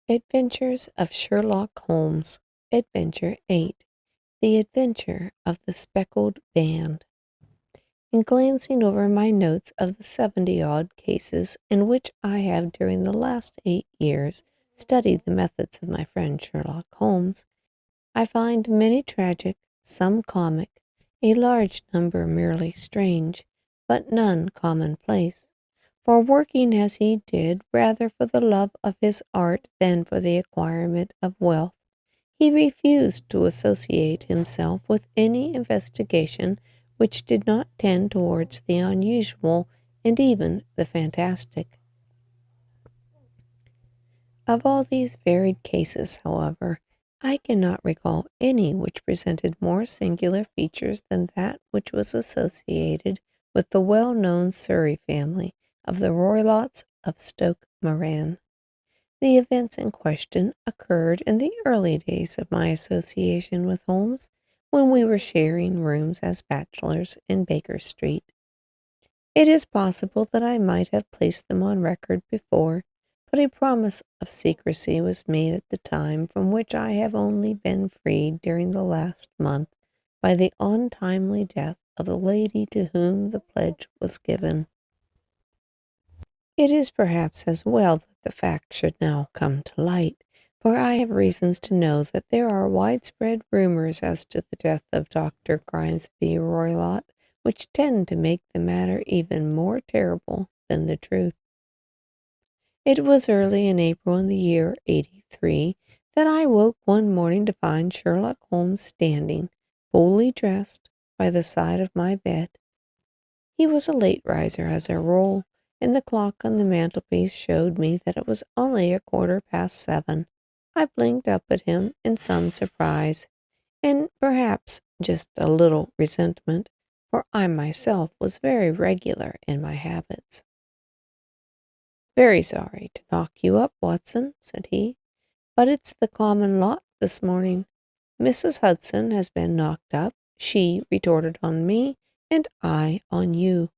Adventures of Sherlock Holmes, Adventure 8, The Adventure of the Speckled Band. In glancing over my notes of the 70-odd cases in which I have during the last 8 years studied the methods of my friend Sherlock Holmes, I find many tragic, some comic, a large number merely strange, but none commonplace. For working as he did rather for the love of his art than for the acquirement of wealth, he refused to associate himself with any investigation which did not tend towards the unusual and even the fantastic. Of all these varied cases, however, I cannot recall any which presented more singular features than that which was associated with the well-known Surrey family of the Roylotts of Stoke Moran. The events in question occurred in the early days of my association with Holmes, when we were sharing rooms as bachelors in Baker Street. It is possible that I might have placed them on record before, but a promise of secrecy was made at the time, from which I have only been freed during the last month by the untimely death of the lady to whom the pledge was given. It is perhaps as well that the fact should now come to light, for I have reasons to know that there are widespread rumors as to the death of Dr. Grimesby Roylott, which tend to make the matter even more terrible than the truth. It was early in April in the year '83 that I woke one morning to find Sherlock Holmes standing, fully dressed, by the side of my bed. He was a late riser as a rule, and the clock on the mantelpiece showed me that it was only 7:15. I blinked up at him in some surprise, and perhaps just a little resentment, for I myself was very regular in my habits. "Very sorry to knock you up, Watson," said he, "but it's the common lot this morning. Mrs. Hudson has been knocked up. She retorted on me, and I on you."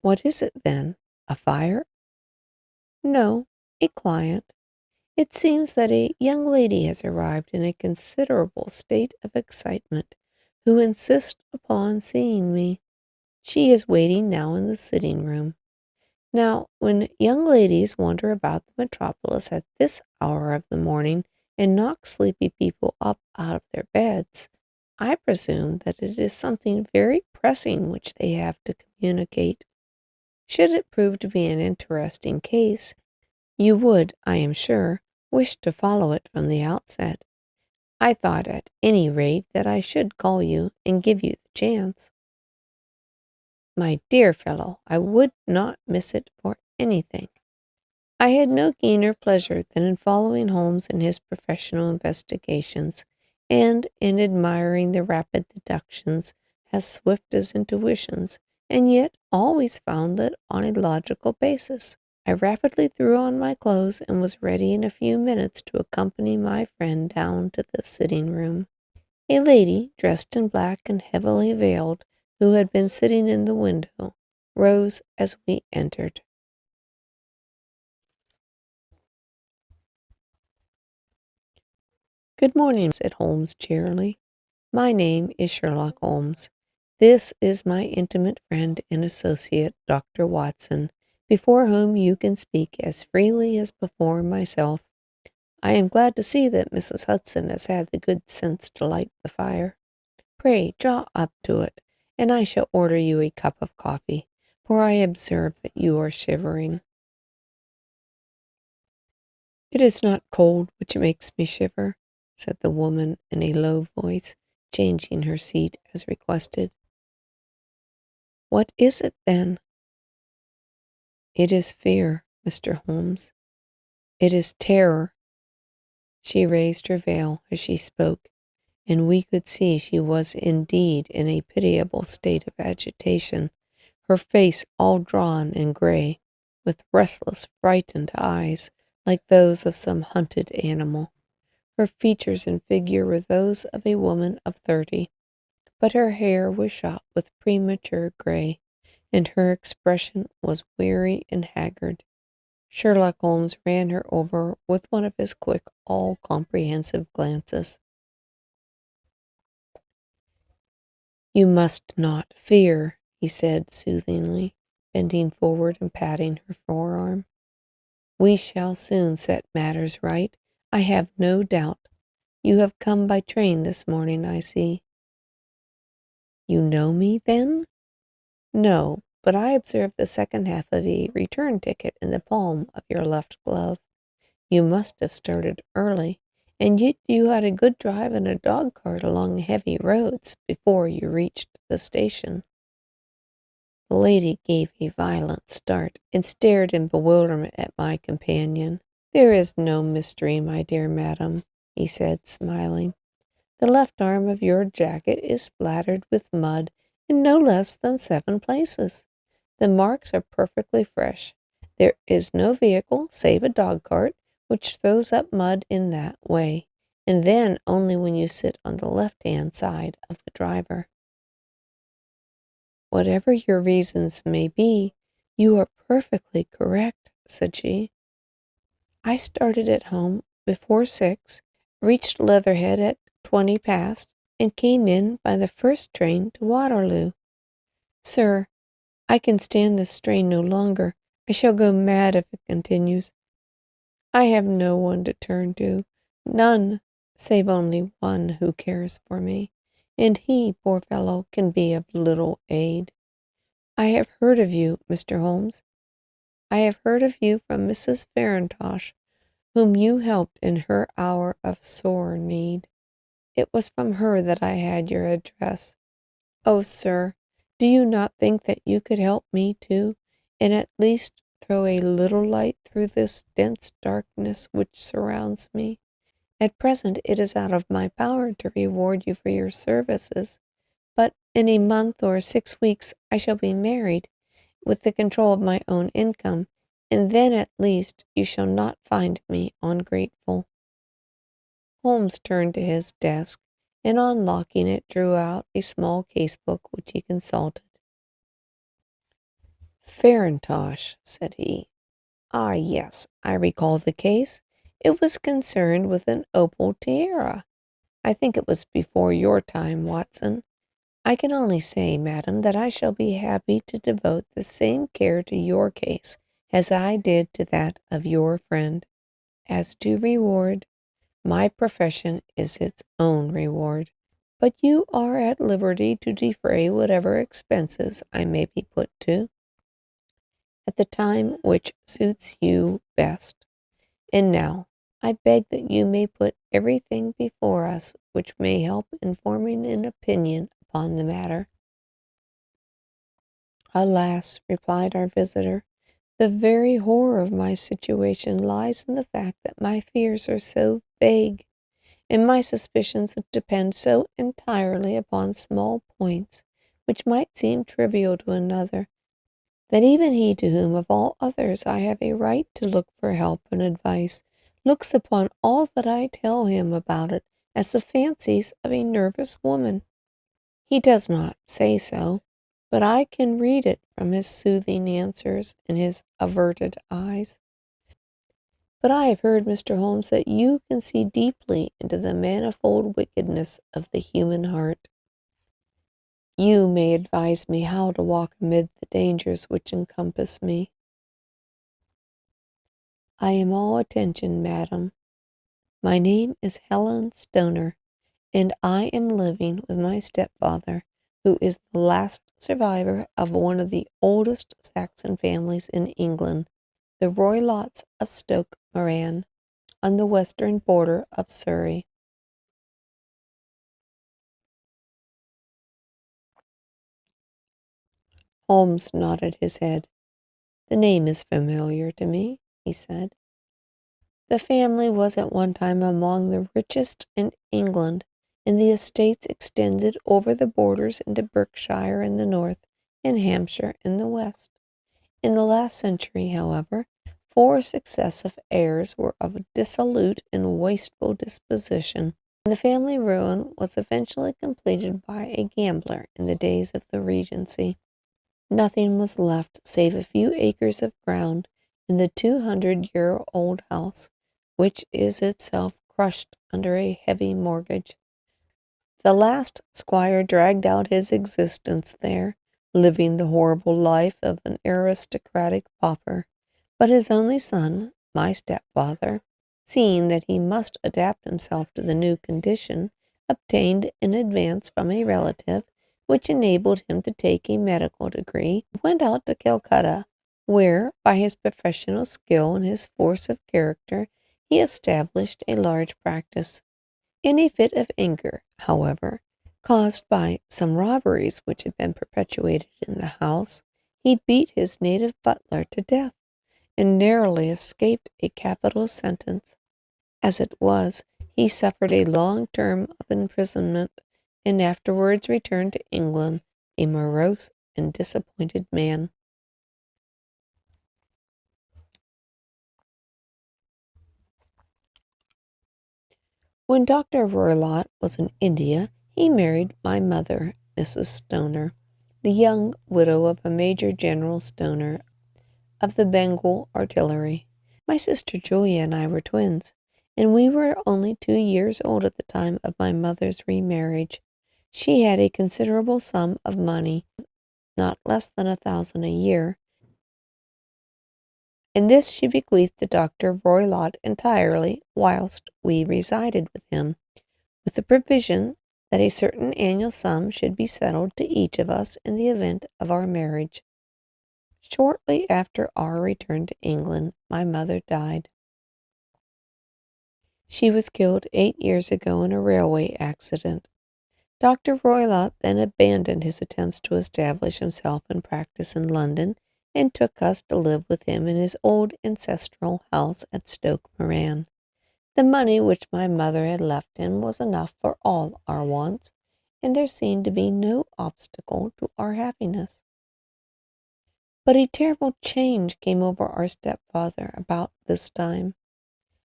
"What is it, then? A fire?" "No, a client. It seems that a young lady has arrived in a considerable state of excitement, who insists upon seeing me. She is waiting now in the sitting-room. Now, when young ladies wander about the metropolis at this hour of the morning and knock sleepy people up out of their beds, I presume that it is something very pressing which they have to communicate. Should it prove to be an interesting case, you would, I am sure, wish to follow it from the outset. I thought at any rate that I should call you and give you the chance." "My dear fellow, I would not miss it for anything." I had no keener pleasure than in following Holmes in his professional investigations, and in admiring the rapid deductions, as swift as intuitions, and yet always founded on a logical basis. I rapidly threw on my clothes and was ready in a few minutes to accompany my friend down to the sitting-room. A lady, dressed in black and heavily veiled, who had been sitting in the window, rose as we entered. "Good morning," said Holmes cheerily. "My name is Sherlock Holmes. This is my intimate friend and associate, Dr. Watson, before whom you can speak as freely as before myself. I am glad to see that Mrs. Hudson has had the good sense to light the fire. Pray draw up to it, and I shall order you a cup of coffee, for I observe that you are shivering." "It is not cold which makes me shiver," said the woman in a low voice, changing her seat as requested. "What is it, then?" "It is fear, Mr. Holmes. It is terror." She raised her veil as she spoke, and we could see she was indeed in a pitiable state of agitation, her face all drawn and gray, with restless, frightened eyes, like those of some hunted animal. Her features and figure were those of a woman of 30, but her hair was shot with premature gray, and her expression was weary and haggard. Sherlock Holmes ran her over with one of his quick, all-comprehensive glances. "You must not fear," he said soothingly, bending forward and patting her forearm. "We shall soon set matters right, I have no doubt. You have come by train this morning, I see." "You know me, then?" "No, but I observed the second half of a return ticket in the palm of your left glove. You must have started early, and yet you had a good drive in a dog cart along heavy roads before you reached the station." The lady gave a violent start and stared in bewilderment at my companion. "There is no mystery, my dear madam," he said, smiling. "The left arm of your jacket is splattered with mud in no less than 7 places. The marks are perfectly fresh. There is no vehicle, save a dog cart, which throws up mud in that way, and then only when you sit on the left-hand side of the driver." "Whatever your reasons may be, you are perfectly correct," said she. "I started at home before 6, reached Leatherhead at 20 past, and came in by the first train to Waterloo. Sir, I can stand this strain no longer. I shall go mad if it continues. I have no one to turn to, none, save only one who cares for me, and he, poor fellow, can be of little aid. I have heard of you, Mr. Holmes. I have heard of you from Mrs. Farintosh, whom you helped in her hour of sore need. It was from her that I had your address. Oh, sir, do you not think that you could help me too, and at least throw a little light through this dense darkness which surrounds me? At present it is out of my power to reward you for your services, but in a month or 6 weeks I shall be married, with the control of my own income, and then at least you shall not find me ungrateful." Holmes turned to his desk, and unlocking it drew out a small case-book which he consulted. "Farintosh," said he. "Ah, yes, I recall the case. It was concerned with an opal tiara. I think it was before your time, Watson. I can only say, madam, that I shall be happy to devote the same care to your case as I did to that of your friend. As to reward, my profession is its own reward, but you are at liberty to defray whatever expenses I may be put to, at the time which suits you best. And now, I beg that you may put everything before us which may help in forming an opinion upon the matter." "Alas," replied our visitor, "the very horror of my situation lies in the fact that my fears are so vague, and my suspicions depend so entirely upon small points, which might seem trivial to another, that even he to whom of all others I have a right to look for help and advice, looks upon all that I tell him about it as the fancies of a nervous woman. He does not say so, but I can read it from his soothing answers and his averted eyes. But I have heard, Mr. Holmes, that you can see deeply into the manifold wickedness of the human heart. You may advise me how to walk amid the dangers which encompass me." "I am all attention, madam. My name is Helen Stoner, and I am living with my stepfather, who is the last survivor of one of the oldest Saxon families in England, the Roylotts of Stoke Moran, on the western border of Surrey." Holmes nodded his head. "The name is familiar to me," he said. "The family was at one time among the richest in England, and the estates extended over the borders into Berkshire in the north and Hampshire in the west. In the last century, however, 4 successive heirs were of a dissolute and wasteful disposition, and the family ruin was eventually completed by a gambler in the days of the Regency. Nothing was left save a few acres of ground in the 200-year-old house, which is itself crushed under a heavy mortgage. The last squire dragged out his existence there, living the horrible life of an aristocratic pauper. But his only son, my stepfather, seeing that he must adapt himself to the new condition, obtained an advance from a relative, which enabled him to take a medical degree, went out to Calcutta, where, by his professional skill and his force of character, he established a large practice. In a fit of anger, however, caused by some robberies which had been perpetrated in the house, he beat his native butler to death, and narrowly escaped a capital sentence. As it was, he suffered a long term of imprisonment, and afterwards returned to England a morose and disappointed man. When Dr. Roylott was in India, he married my mother, Mrs. Stoner, the young widow of a Major General Stoner of the Bengal Artillery. My sister Julia and I were twins, and we were only 2 years old at the time of my mother's remarriage. She had a considerable sum of money, not less than 1,000 a year, and this she bequeathed to Dr. Roylott entirely whilst we resided with him, with the provision that a certain annual sum should be settled to each of us in the event of our marriage. Shortly after our return to England, my mother died. She was killed 8 years ago in a railway accident. Dr. Roylott then abandoned his attempts to establish himself in practice in London, and took us to live with him in his old ancestral house at Stoke Moran. The money which my mother had left him was enough for all our wants, and there seemed to be no obstacle to our happiness. But a terrible change came over our stepfather about this time.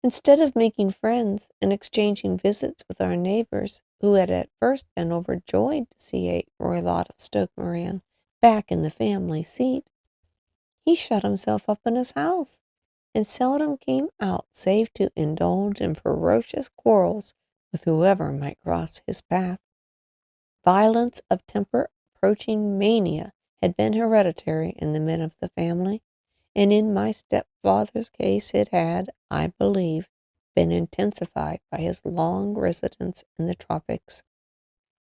Instead of making friends and exchanging visits with our neighbors, who had at first been overjoyed to see a Roylott of Stoke Moran back in the family seat, he shut himself up in his house, and seldom came out save to indulge in ferocious quarrels with whoever might cross his path. Violence of temper approaching mania had been hereditary in the men of the family, and in my stepfather's case it had, I believe, been intensified by his long residence in the tropics.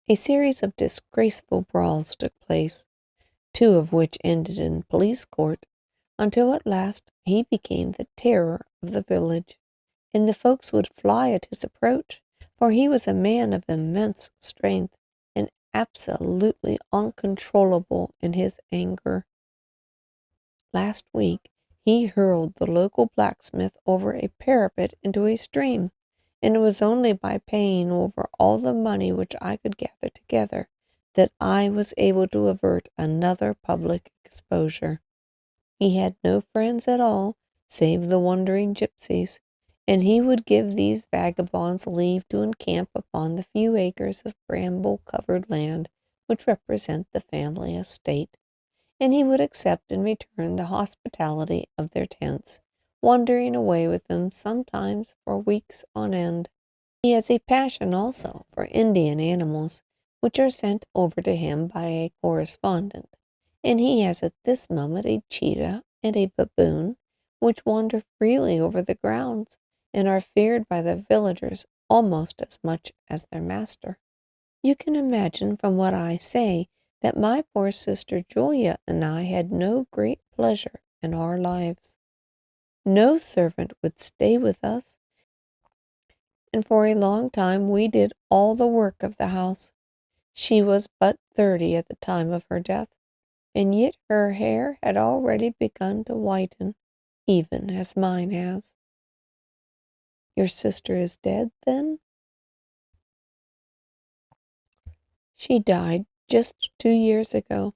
A series of disgraceful brawls took place, 2 of which ended in police court, until at last he became the terror of the village, and the folks would fly at his approach, for he was a man of immense strength, and absolutely uncontrollable in his anger. Last week he hurled the local blacksmith over a parapet into a stream, and it was only by paying over all the money which I could gather together that I was able to avert another public exposure. He had no friends at all, save the wandering gypsies, and he would give these vagabonds leave to encamp upon the few acres of bramble-covered land which represent the family estate, and he would accept in return the hospitality of their tents, wandering away with them sometimes for weeks on end. He has a passion also for Indian animals, which are sent over to him by a correspondent, and he has at this moment a cheetah and a baboon, which wander freely over the grounds, and are feared by the villagers almost as much as their master. You can imagine from what I say that my poor sister Julia and I had no great pleasure in our lives. No servant would stay with us, and for a long time we did all the work of the house. She was but 30 at the time of her death, and yet her hair had already begun to whiten, even as mine has. Your sister is dead, then? She died just 2 years ago,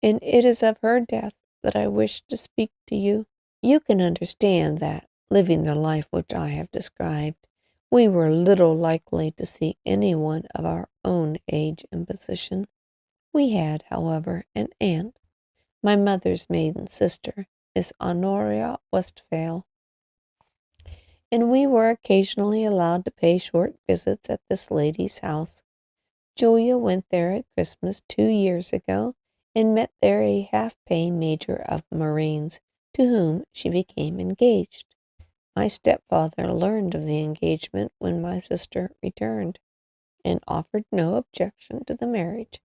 and it is of her death that I wish to speak to you. You can understand that, living the life which I have described, we were little likely to see anyone of our own age and position. We had, however, an aunt, my mother's maiden sister, Miss Honoria Westphale, and we were occasionally allowed to pay short visits at this lady's house. Julia went there at Christmas 2 years ago and met there a half-pay major of Marines, to whom she became engaged. My stepfather learned of the engagement when my sister returned, and offered no objection to the marriage.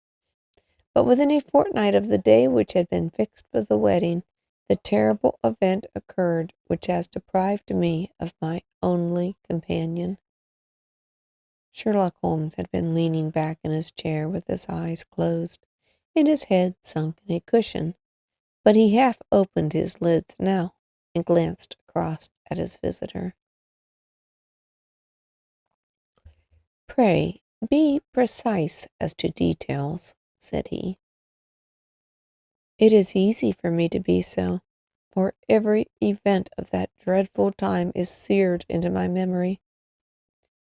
But within a fortnight of the day which had been fixed for the wedding, the terrible event occurred which has deprived me of my only companion. Sherlock Holmes had been leaning back in his chair with his eyes closed and his head sunk in a cushion, but he half opened his lids now and glanced across at his visitor. "Pray, be precise as to details," said he. "It is easy for me to be so, for every event of that dreadful time is seared into my memory.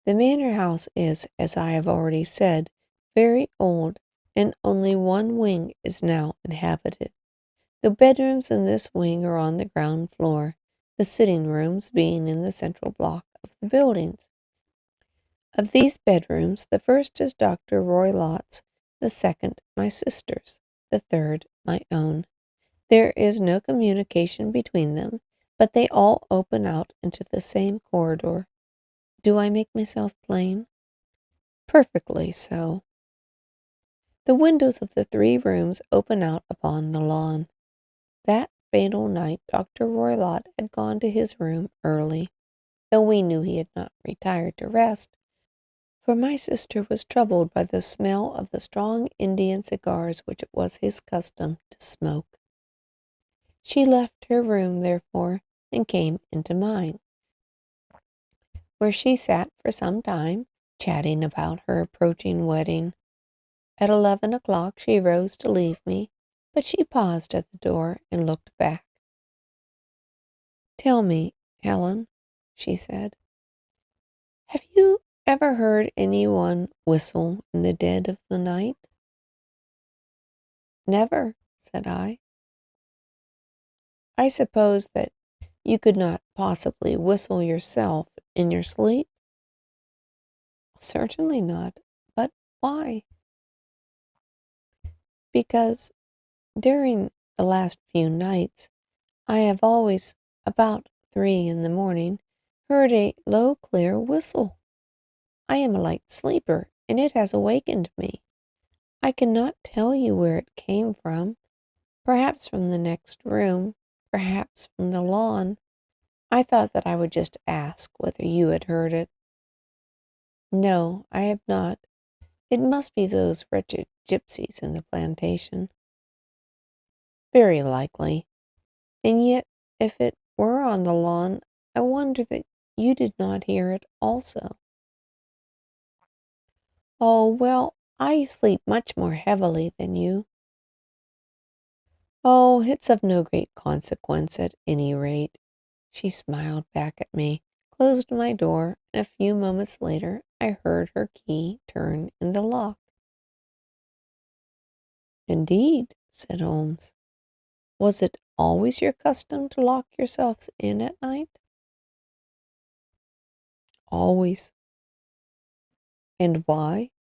The manor house is, as I have already said, very old, and only one wing is now inhabited. The bedrooms in this wing are on the ground floor, the sitting rooms being in the central block of the buildings. Of these bedrooms, the first is Dr. Roylott's, the second my sister's, the third my own. There is no communication between them, but they all open out into the same corridor. Do I make myself plain?" "Perfectly so." "The windows of the 3 rooms open out upon the lawn. That fatal night Dr. Roylott had gone to his room early, though we knew he had not retired to rest, for my sister was troubled by the smell of the strong Indian cigars which it was his custom to smoke. She left her room, therefore, and came into mine, where she sat for some time, chatting about her approaching wedding. At 11 o'clock she rose to leave me, but she paused at the door and looked back. "Tell me, Helen," she said, "have you ever heard anyone whistle in the dead of the night?" "Never," said I. "I suppose that you could not possibly whistle yourself in your sleep?" "Certainly not. But why?" "Because during the last few nights I have always, about 3 in the morning, heard a low, clear whistle. I am a light sleeper, and it has awakened me. I cannot tell you where it came from. Perhaps from the next room, perhaps from the lawn. I thought that I would just ask whether you had heard it." "No, I have not. It must be those wretched gypsies in the plantation." "Very likely. And yet, if it were on the lawn, I wonder that you did not hear it also." "Oh, well, I sleep much more heavily than you." "Oh, it's of no great consequence at any rate." She smiled back at me, closed my door, and a few moments later I heard her key turn in the lock. "Indeed," said Holmes. "Was it always your custom to lock yourselves in at night?" "Always." "And why?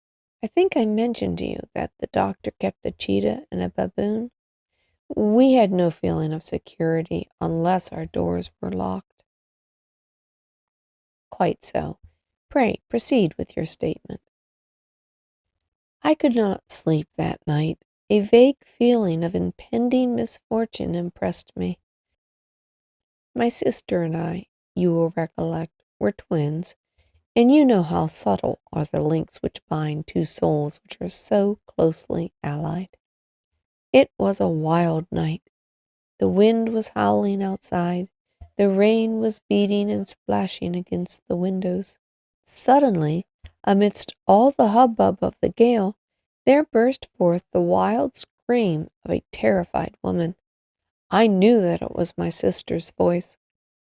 I think I mentioned to you that the doctor kept a cheetah and a baboon. We had no feeling of security unless our doors were locked." "Quite so. Pray proceed with your statement." "I could not sleep that night. A vague feeling of impending misfortune impressed me. My sister and I, you will recollect, were twins, and you know how subtle are the links which bind 2 souls which are so closely allied. It was a wild night. The wind was howling outside. The rain was beating and splashing against the windows. Suddenly, amidst all the hubbub of the gale, there burst forth the wild scream of a terrified woman. I knew that it was my sister's voice.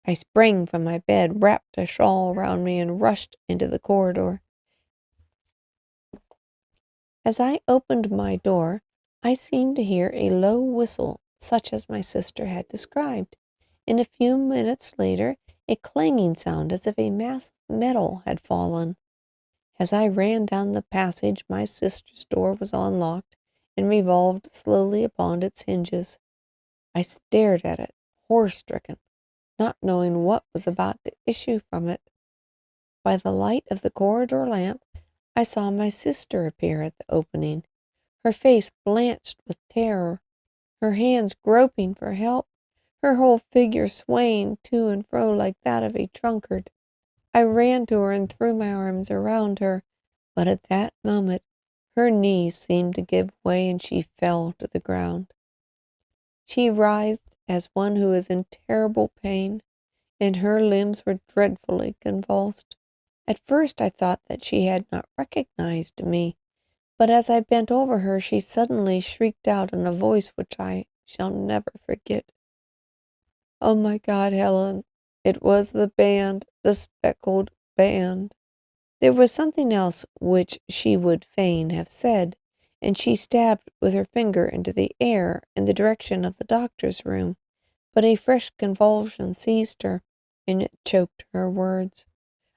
I sprang from my bed, wrapped a shawl around me, and rushed into the corridor. As I opened my door, I seemed to hear a low whistle such as my sister had described. And a few minutes later, a clanging sound as if a mass of metal had fallen. As I ran down the passage, my sister's door was unlocked and revolved slowly upon its hinges. I stared at it, horror-stricken, not knowing what was about to issue from it. By the light of the corridor lamp, I saw my sister appear at the opening, her face blanched with terror, her hands groping for help, her whole figure swaying to and fro like that of a drunkard. I ran to her and threw my arms around her, but at that moment her knees seemed to give way and she fell to the ground. She writhed as one who is in terrible pain, and her limbs were dreadfully convulsed. At first I thought that she had not recognized me, but as I bent over her, she suddenly shrieked out in a voice which I shall never forget. "Oh my God, Helen, it was the band, the speckled band." There was something else which she would fain have said, and she stabbed with her finger into the air in the direction of the doctor's room, but a fresh convulsion seized her, and it choked her words.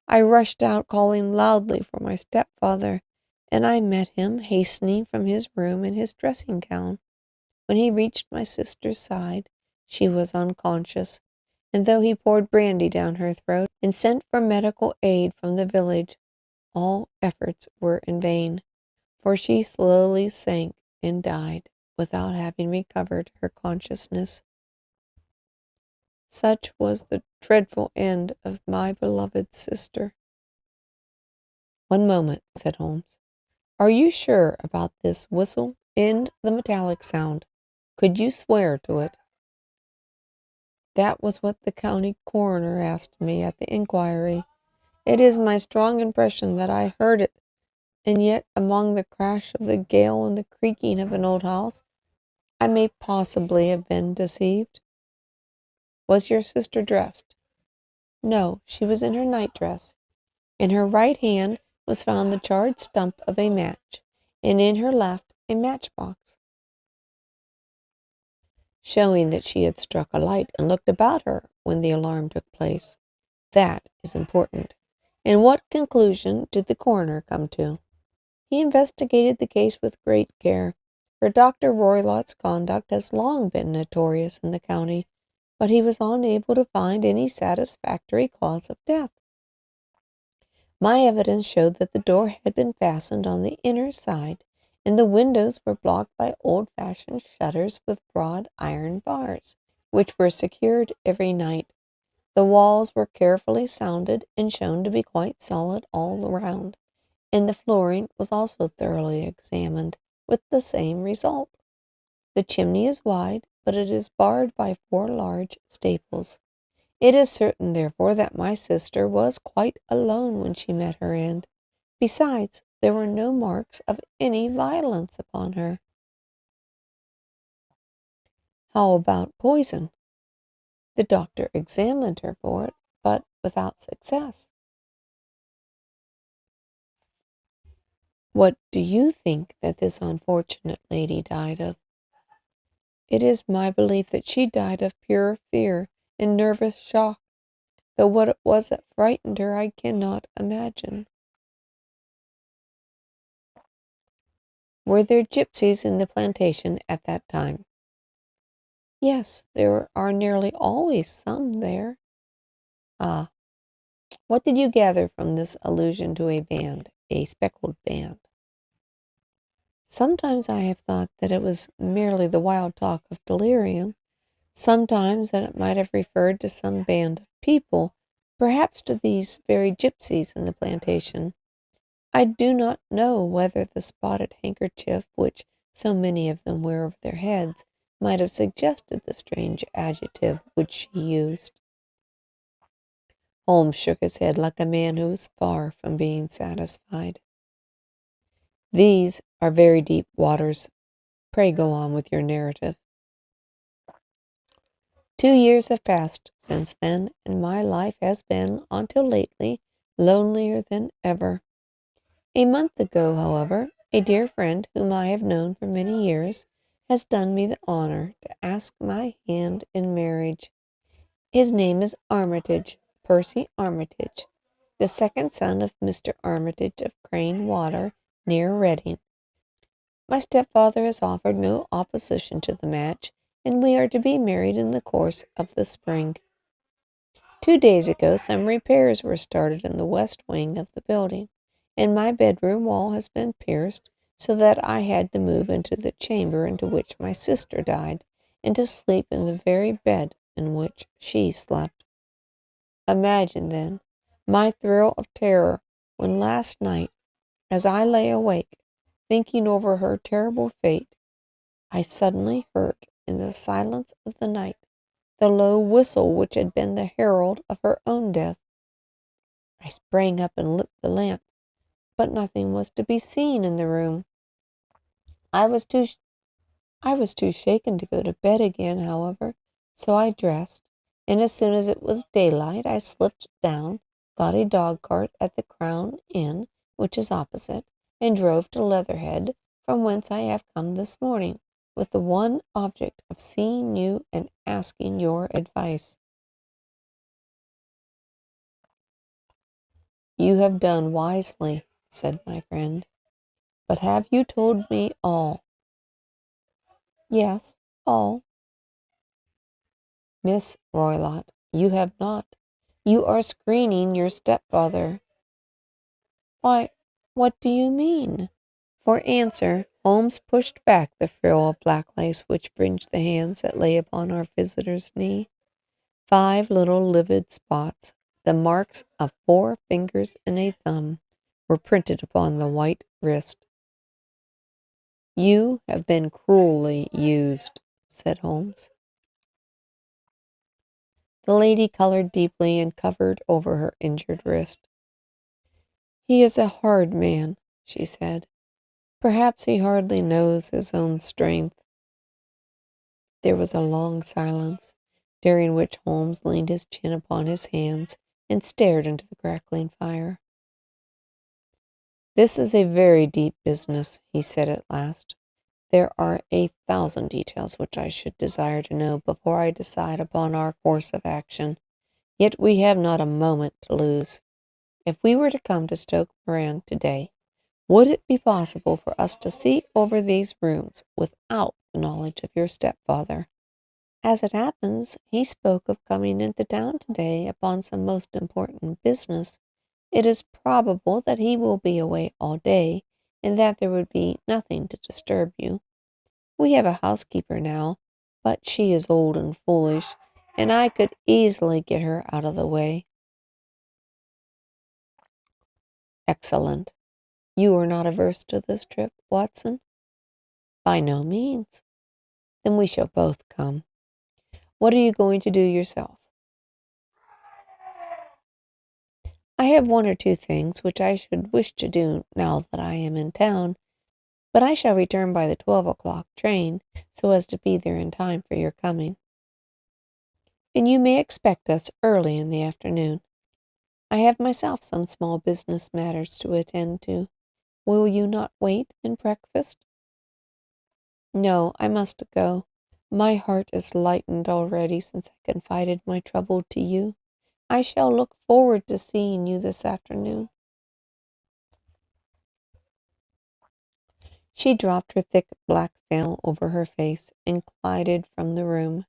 I rushed out, calling loudly for my stepfather, and I met him hastening from his room in his dressing gown. When he reached my sister's side, she was unconscious, and though he poured brandy down her throat and sent for medical aid from the village, all efforts were in vain, for she slowly sank and died without having recovered her consciousness. Such was the dreadful end of my beloved sister. "One moment," said Holmes. "Are you sure about this whistle and the metallic sound? Could you swear to it?" "That was what the county coroner asked me at the inquiry. It is my strong impression that I heard it, and yet among the crash of the gale and the creaking of an old house, I may possibly have been deceived." "Was your sister dressed?" "No, she was in her nightdress. In her right hand was found the charred stump of a match, and in her left a matchbox, showing that she had struck a light and looked about her when the alarm took place. That is important. And what conclusion did the coroner come to?" "He investigated the case with great care, for Dr. Roylott's conduct has long been notorious in the county, but he was unable to find any satisfactory cause of death. My evidence showed that the door had been fastened on the inner side, and the windows were blocked by old-fashioned shutters with broad iron bars, which were secured every night. The walls were carefully sounded and shown to be quite solid all around, and the flooring was also thoroughly examined, with the same result. The chimney is wide, but it is barred by 4 large staples. It is certain, therefore, that my sister was quite alone when she met her end. Besides, there were no marks of any violence upon her." "How about poison?" "The doctor examined her for it, but without success." "What do you think that this unfortunate lady died of?" "It is my belief that she died of pure fear and nervous shock, though what it was that frightened her I cannot imagine." "Were there gypsies in the plantation at that time?" "Yes, there are nearly always some there." "Ah, what did you gather from this allusion to a band, a speckled band?" "Sometimes I have thought that it was merely the wild talk of delirium, sometimes that it might have referred to some band of people, perhaps to these very gypsies in the plantation. I do not know whether the spotted handkerchief which so many of them wear over their heads might have suggested the strange adjective which she used." Holmes shook his head like a man who was far from being satisfied. "These are very deep waters. Pray go on with your narrative." 2 years have passed since then, and my life has been, until lately, lonelier than ever. A month ago, however, a dear friend whom I have known for many years has done me the honor to ask my hand in marriage. His name is Armitage, Percy Armitage, the second son of Mr. Armitage of Crane Water, near Reading. My stepfather has offered no opposition to the match, and we are to be married in the course of the spring. 2 days ago, some repairs were started in the west wing of the building, and my bedroom wall has been pierced, so that I had to move into the chamber into which my sister died, and to sleep in the very bed in which she slept. Imagine, then, my thrill of terror when last night, as I lay awake, thinking over her terrible fate, I suddenly heard, in the silence of the night, the low whistle which had been the herald of her own death. I sprang up and lit the lamp, but nothing was to be seen in the room. I was too shaken to go to bed again, however, so I dressed, and as soon as it was daylight, I slipped down, got a dog-cart at the Crown Inn, which is opposite, and drove to Leatherhead, from whence I have come this morning, with the one object of seeing you and asking your advice. You have done wisely, said my friend. But have you told me all? Yes, all. Miss Roylott, you have not. You are screening your stepfather. Why, what do you mean? For answer, Holmes pushed back the frill of black lace which fringed the hands that lay upon our visitor's knee. 5 little livid spots, the marks of 4 fingers and a thumb, were printed upon the white wrist. You have been cruelly used, said Holmes. The lady colored deeply and covered over her injured wrist. He is a hard man, she said. Perhaps he hardly knows his own strength. There was a long silence, during which Holmes leaned his chin upon his hands and stared into the crackling fire. This is a very deep business, he said at last. There are 1,000 details which I should desire to know before I decide upon our course of action. Yet we have not a moment to lose. If we were to come to Stoke Moran today, would it be possible for us to see over these rooms without the knowledge of your stepfather? As it happens, he spoke of coming into town today upon some most important business. It is probable that he will be away all day, and that there would be nothing to disturb you. We have a housekeeper now, but she is old and foolish, and I could easily get her out of the way. Excellent. You are not averse to this trip, Watson? By no means. Then we shall both come. What are you going to do yourself? I have 1 or 2 things which I should wish to do now that I am in town, but I shall return by the 12 o'clock train, so as to be there in time for your coming. And you may expect us early in the afternoon. I have myself some small business matters to attend to. Will you not wait and breakfast? No, I must go. My heart is lightened already since I confided my trouble to you. I shall look forward to seeing you this afternoon. She dropped her thick black veil over her face and glided from the room.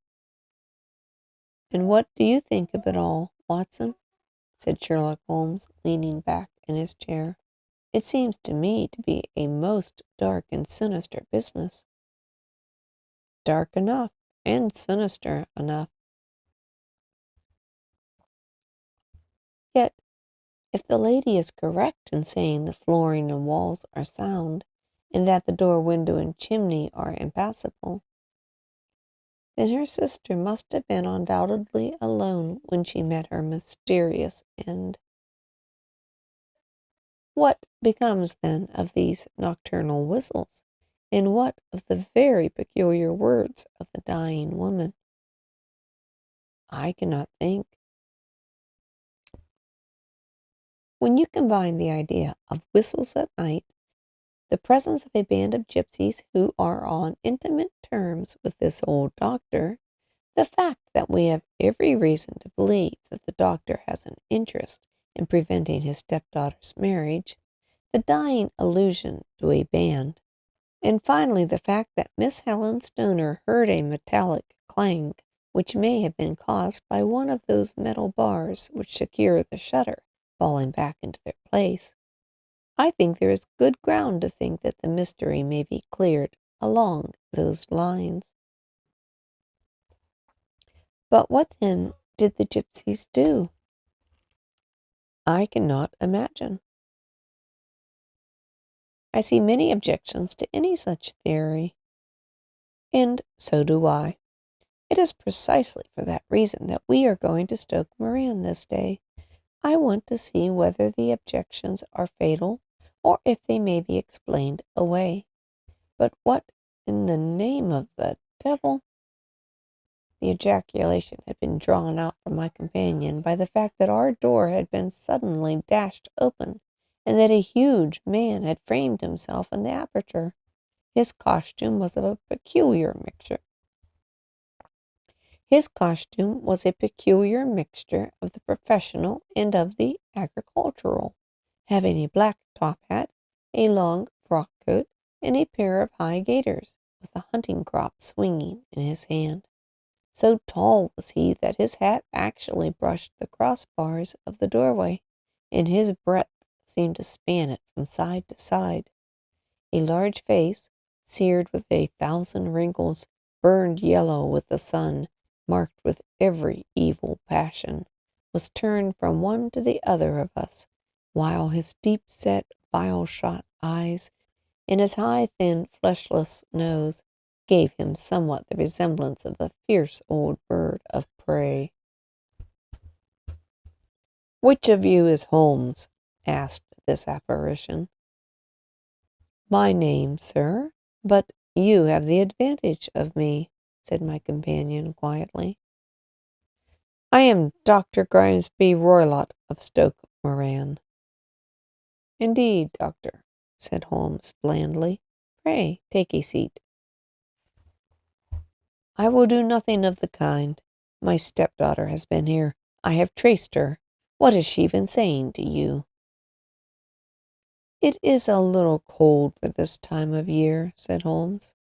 And what do you think of it all, Watson? Said Sherlock Holmes, leaning back in his chair. It seems to me to be a most dark and sinister business. Dark enough, and sinister enough. Yet, if the lady is correct in saying the flooring and walls are sound, and that the door, window, and chimney are impassable, then her sister must have been undoubtedly alone when she met her mysterious end. What becomes, then, of these nocturnal whistles, and what of the very peculiar words of the dying woman? I cannot think. When you combine the idea of whistles at night, the presence of a band of gypsies who are on intimate terms with this old doctor, the fact that we have every reason to believe that the doctor has an interest in preventing his stepdaughter's marriage, the dying allusion to a band, and finally the fact that Miss Helen Stoner heard a metallic clang which may have been caused by one of those metal bars which secure the shutter falling back into their place, I think there is good ground to think that the mystery may be cleared along those lines. But what then did the gypsies do? I cannot imagine. I see many objections to any such theory, and so do I. It is precisely for that reason that we are going to Stoke Moran this day. I want to see whether the objections are fatal, or if they may be explained away. But what in the name of the devil? The ejaculation had been drawn out from my companion by the fact that our door had been suddenly dashed open, and that a huge man had framed himself in the aperture. His costume was of a peculiar mixture. His costume was a peculiar mixture of the professional and of the agricultural, having a black top hat, a long frock coat, and a pair of high gaiters, with a hunting crop swinging in his hand. So tall was he that his hat actually brushed the crossbars of the doorway, and his breadth seemed to span it from side to side. A large face, seared with 1,000 wrinkles, burned yellow with the sun, marked with every evil passion, was turned from one to the other of us, while his deep-set, vile-shot eyes, and his high, thin, fleshless nose, gave him somewhat the resemblance of a fierce old bird of prey. "Which of you is Holmes?" asked this apparition. "My name, sir, but you have the advantage of me," said my companion quietly. "I am Dr. Grimesby Roylott of Stoke Moran." "Indeed, doctor," said Holmes blandly. "Pray take a seat." "I will do nothing of the kind. My stepdaughter has been here. I have traced her. What has she been saying to you?" "It is a little cold for this time of year," said Holmes.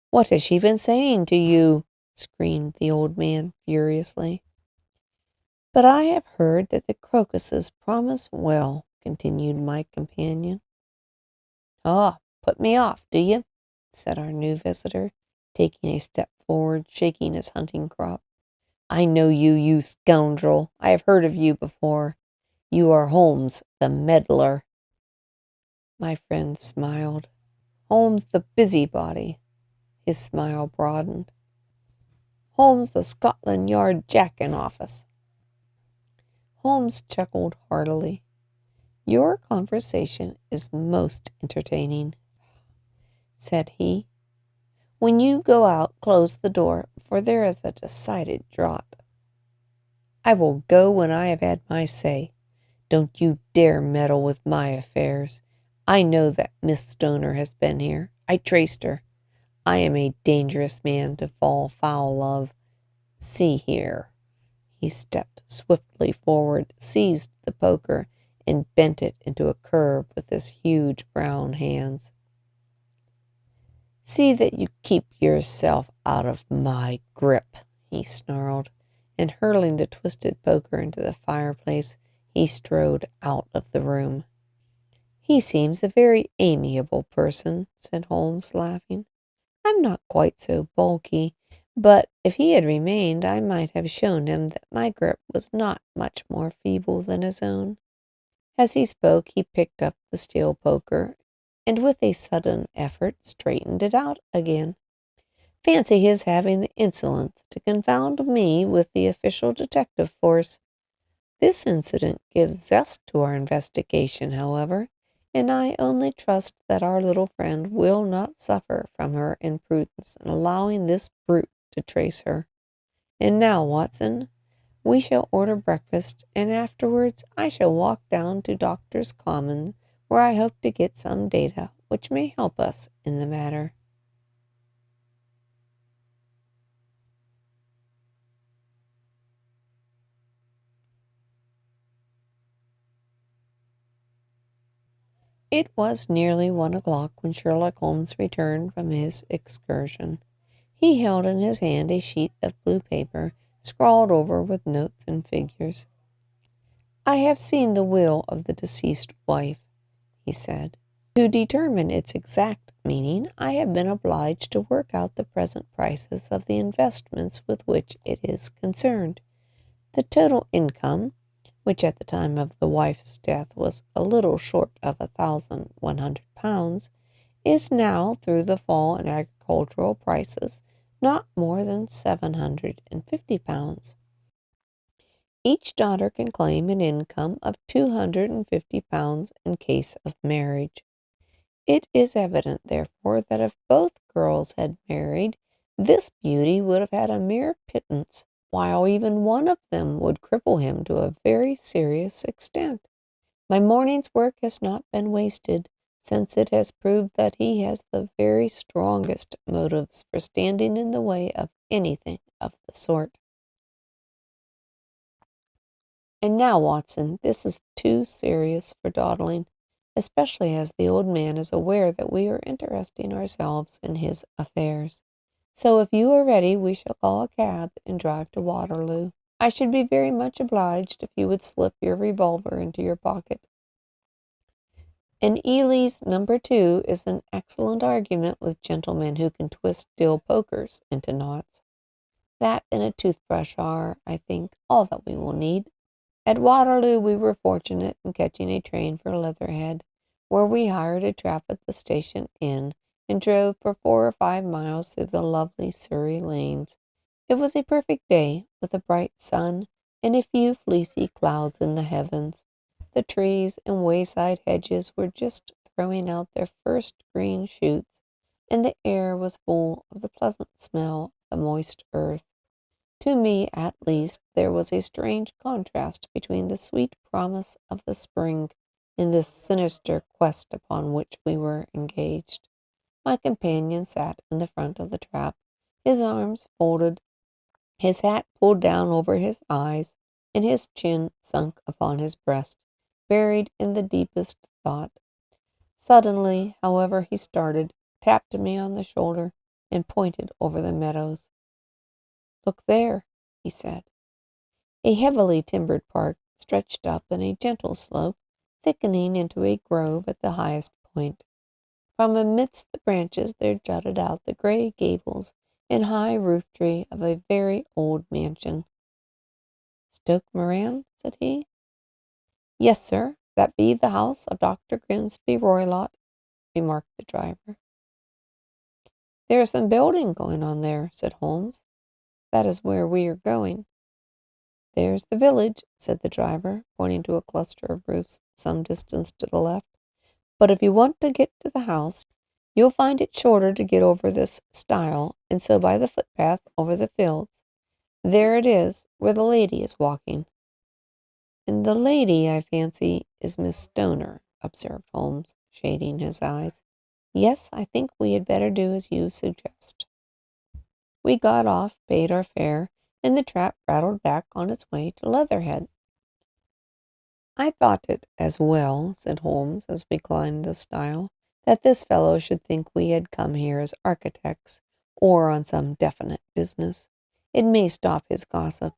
"What has she been saying to you?" screamed the old man furiously. "But I have heard that the crocuses promise well," continued my companion. "Ah, put me off, do you?" said our new visitor, taking a step forward, shaking his hunting crop. "I know you, you scoundrel. I have heard of you before. You are Holmes, the meddler." My friend smiled. "Holmes, the busybody." His smile broadened. "Holmes, the Scotland Yard Jack-in-office." Holmes chuckled heartily. "Your conversation is most entertaining," said he. "When you go out, close the door, for there is a decided draught." "I will go when I have had my say. Don't you dare meddle with my affairs. I know that Miss Stoner has been here. I traced her. I am a dangerous man to fall foul of. See here." He stepped swiftly forward, seized the poker, and bent it into a curve with his huge brown hands. "See that you keep yourself out of my grip," he snarled, and hurling the twisted poker into the fireplace, he strode out of the room. "He seems a very amiable person," said Holmes, laughing. "I'm not quite so bulky, but if he had remained, I might have shown him that my grip was not much more feeble than his own." As he spoke, he picked up the steel poker, and with a sudden effort straightened it out again. "Fancy his having the insolence to confound me with the official detective force. This incident gives zest to our investigation, however, and I only trust that our little friend will not suffer from her imprudence in allowing this brute to trace her. And now, Watson, we shall order breakfast, and afterwards I shall walk down to Doctors' Commons where I hope to get some data which may help us in the matter. It was nearly 1 o'clock when Sherlock Holmes returned from his excursion. He held in his hand a sheet of blue paper, scrawled over with notes and figures. "I have seen the will of the deceased wife," he said. "To determine its exact meaning, I have been obliged to work out the present prices of the investments with which it is concerned. The total income, which at the time of the wife's death was a little short of £1,100, is now, through the fall in agricultural prices, not more than £750. Each daughter can claim an income of £250 in case of marriage. It is evident, therefore, that if both girls had married, this beauty would have had a mere pittance, while even one of them would cripple him to a very serious extent. My morning's work has not been wasted, since it has proved that he has the very strongest motives for standing in the way of anything of the sort. And now, Watson, this is too serious for dawdling, especially as the old man is aware that we are interesting ourselves in his affairs. So if you are ready, we shall call a cab and drive to Waterloo. I should be very much obliged if you would slip your revolver into your pocket. And Ely's number 2 is an excellent argument with gentlemen who can twist steel pokers into knots. That and a toothbrush are, I think, all that we will need. At Waterloo we were fortunate in catching a train for Leatherhead, where we hired a trap at the station inn and drove for 4 or 5 miles through the lovely Surrey lanes. It was a perfect day, with a bright sun and a few fleecy clouds in the heavens. The trees and wayside hedges were just throwing out their first green shoots, and the air was full of the pleasant smell of the moist earth. To me, at least, there was a strange contrast between the sweet promise of the spring and this sinister quest upon which we were engaged. My companion sat in the front of the trap, his arms folded, his hat pulled down over his eyes, and his chin sunk upon his breast, buried in the deepest thought. Suddenly, however, he started, tapped me on the shoulder, and pointed over the meadows. "Look there," he said. A heavily timbered park stretched up in a gentle slope, thickening into a grove at the highest point. From amidst the branches there jutted out the gray gables and high roof tree of a very old mansion. "Stoke Moran?" said he. "Yes, sir, that be the house of Dr. Grimsby Roylott," remarked the driver. "There is some building going on there," said Holmes. "That is where we are going." "There's the village," said the driver, pointing to a cluster of roofs some distance to the left. "But if you want to get to the house, you'll find it shorter to get over this stile, and so by the footpath over the fields. There it is, where the lady is walking." "And the lady, I fancy, is Miss Stoner," observed Holmes, shading his eyes. "Yes, I think we had better do as you suggest." We got off, paid our fare, and the trap rattled back on its way to Leatherhead. "I thought it as well," said Holmes, as we climbed the stile, "that this fellow should think we had come here as architects, or on some definite business. It may stop his gossip.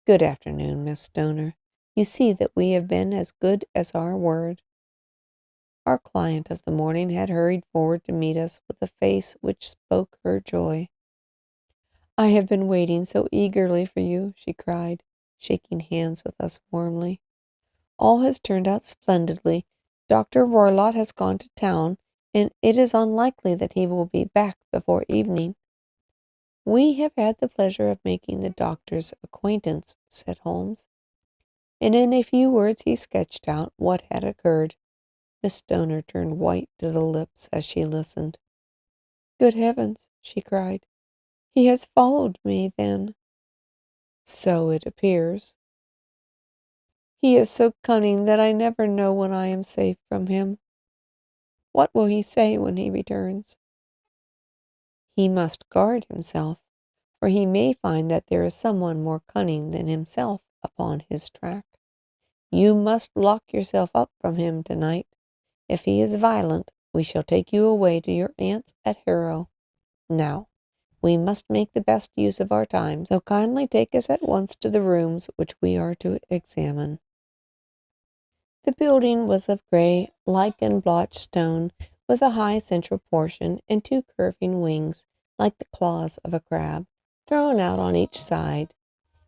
Good afternoon, Miss Stoner. You see that we have been as good as our word." Our client of the morning had hurried forward to meet us with a face which spoke her joy. "I have been waiting so eagerly for you," she cried, shaking hands with us warmly. "All has turned out splendidly. Dr. Roylott has gone to town, and it is unlikely that he will be back before evening." "We have had the pleasure of making the doctor's acquaintance," said Holmes. And in a few words he sketched out what had occurred. Miss Stoner turned white to the lips as she listened. "Good heavens!" she cried. "He has followed me, then?" "So it appears." He is so cunning that I never know when I am safe from him. What will he say when he returns? He must guard himself, for he may find that there is someone more cunning than himself upon his track. You must lock yourself up from him tonight. If he is violent, we shall take you away to your aunt's at Harrow. Now, we must make the best use of our time, so kindly take us at once to the rooms which we are to examine. The building was of grey, lichen-blotched stone, with a high central portion and two curving wings, like the claws of a crab, thrown out on each side.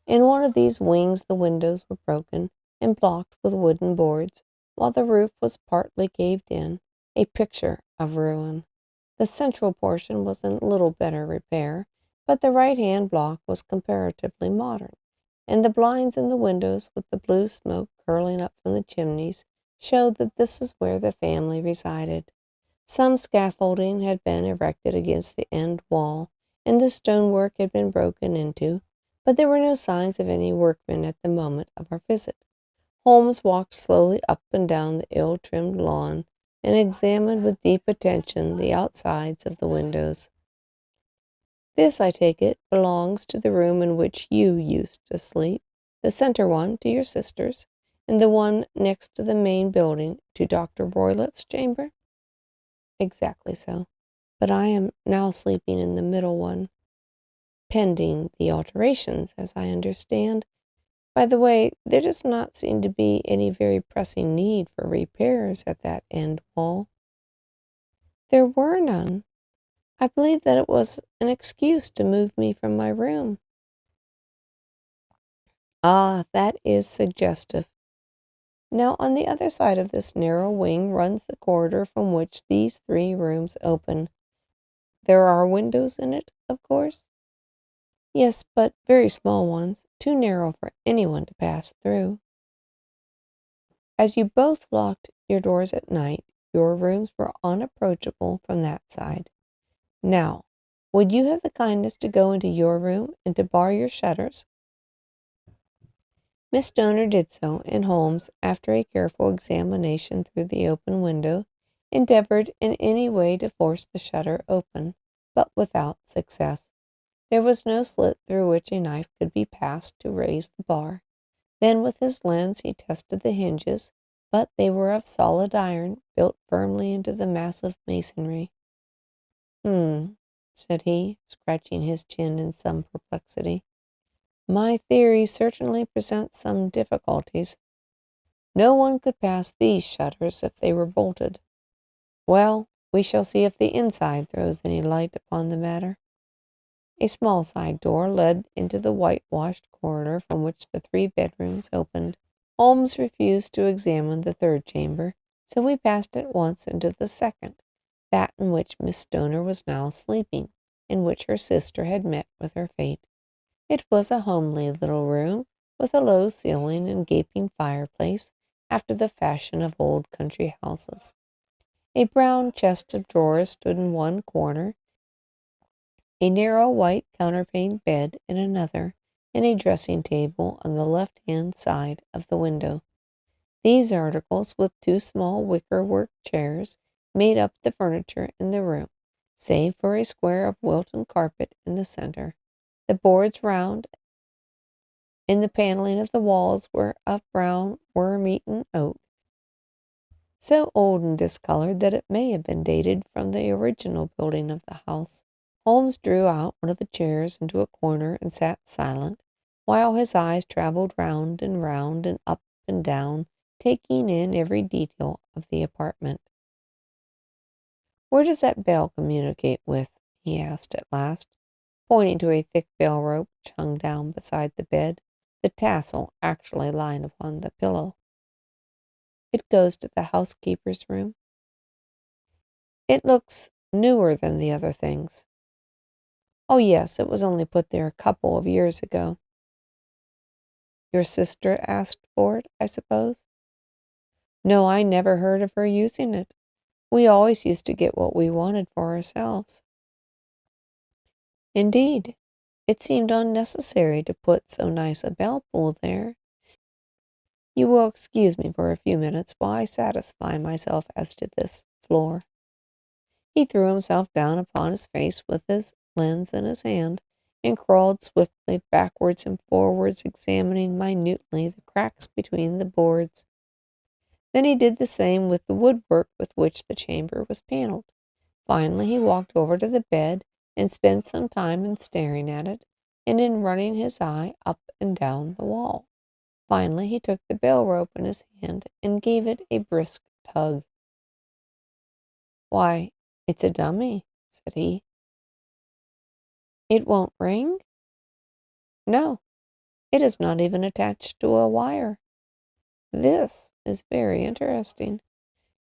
In one of these wings the windows were broken and blocked with wooden boards, while the roof was partly caved in, a picture of ruin. The central portion was in little better repair, but the right-hand block was comparatively modern, and the blinds in the windows, with the blue smoke curling up from the chimneys, showed that this is where the family resided. Some scaffolding had been erected against the end wall, and the stonework had been broken into, but there were no signs of any workmen at the moment of our visit. Holmes walked slowly up and down the ill-trimmed lawn, and examined with deep attention the outsides of the windows. This, I take it, belongs to the room in which you used to sleep, the center one to your sisters, and the one next to the main building to Dr. Roylott's chamber? Exactly so, but I am now sleeping in the middle one, pending the alterations, as I understand. By the way, there does not seem to be any very pressing need for repairs at that end wall. There were none. I believe that it was an excuse to move me from my room. Ah, that is suggestive. Now, on the other side of this narrow wing runs the corridor from which these three rooms open. There are windows in it, of course? Yes, but very small ones, too narrow for anyone to pass through. As you both locked your doors at night, your rooms were unapproachable from that side. Now, would you have the kindness to go into your room and to bar your shutters? Miss Stoner did so, and Holmes, after a careful examination through the open window, endeavored in any way to force the shutter open, but without success. There was no slit through which a knife could be passed to raise the bar. Then with his lens he tested the hinges, but they were of solid iron, built firmly into the massive masonry. Said he, scratching his chin in some perplexity. My theory certainly presents some difficulties. No one could pass these shutters if they were bolted. Well, we shall see if the inside throws any light upon the matter. A small side door led into the whitewashed corridor from which the three bedrooms opened. Holmes refused to examine the third chamber, so we passed at once into the second, that in which Miss Stoner was now sleeping, in which her sister had met with her fate. It was a homely little room, with a low ceiling and gaping fireplace, after the fashion of old country houses. A brown chest of drawers stood in one corner, a narrow white counterpaned bed in another, and a dressing table on the left-hand side of the window. These articles, with two small wicker-work chairs, made up the furniture in the room, save for a square of Wilton carpet in the center. The boards round in the paneling of the walls were of brown, worm-eaten oak, so old and discolored that it may have been dated from the original building of the house. Holmes drew out one of the chairs into a corner and sat silent, while his eyes traveled round and up and down, taking in every detail of the apartment. "Where does that bell communicate with?" he asked at last, pointing to a thick bell rope which hung down beside the bed, the tassel actually lying upon the pillow. "It goes to the housekeeper's room." "It looks newer than the other things." "Oh, yes, it was only put there a couple of years ago." "Your sister asked for it, I suppose?" "No, I never heard of her using it. We always used to get what we wanted for ourselves." "Indeed, it seemed unnecessary to put so nice a bell pull there. You will excuse me for a few minutes while I satisfy myself as to this floor." He threw himself down upon his face with his lens in his hand, and crawled swiftly backwards and forwards, examining minutely the cracks between the boards. Then he did the same with the woodwork with which the chamber was paneled. Finally he walked over to the bed, and spent some time in staring at it, and in running his eye up and down the wall. Finally he took the bell rope in his hand, and gave it a brisk tug. "Why, it's a dummy," said he. "It won't ring?" "No, it is not even attached to a wire. This is very interesting.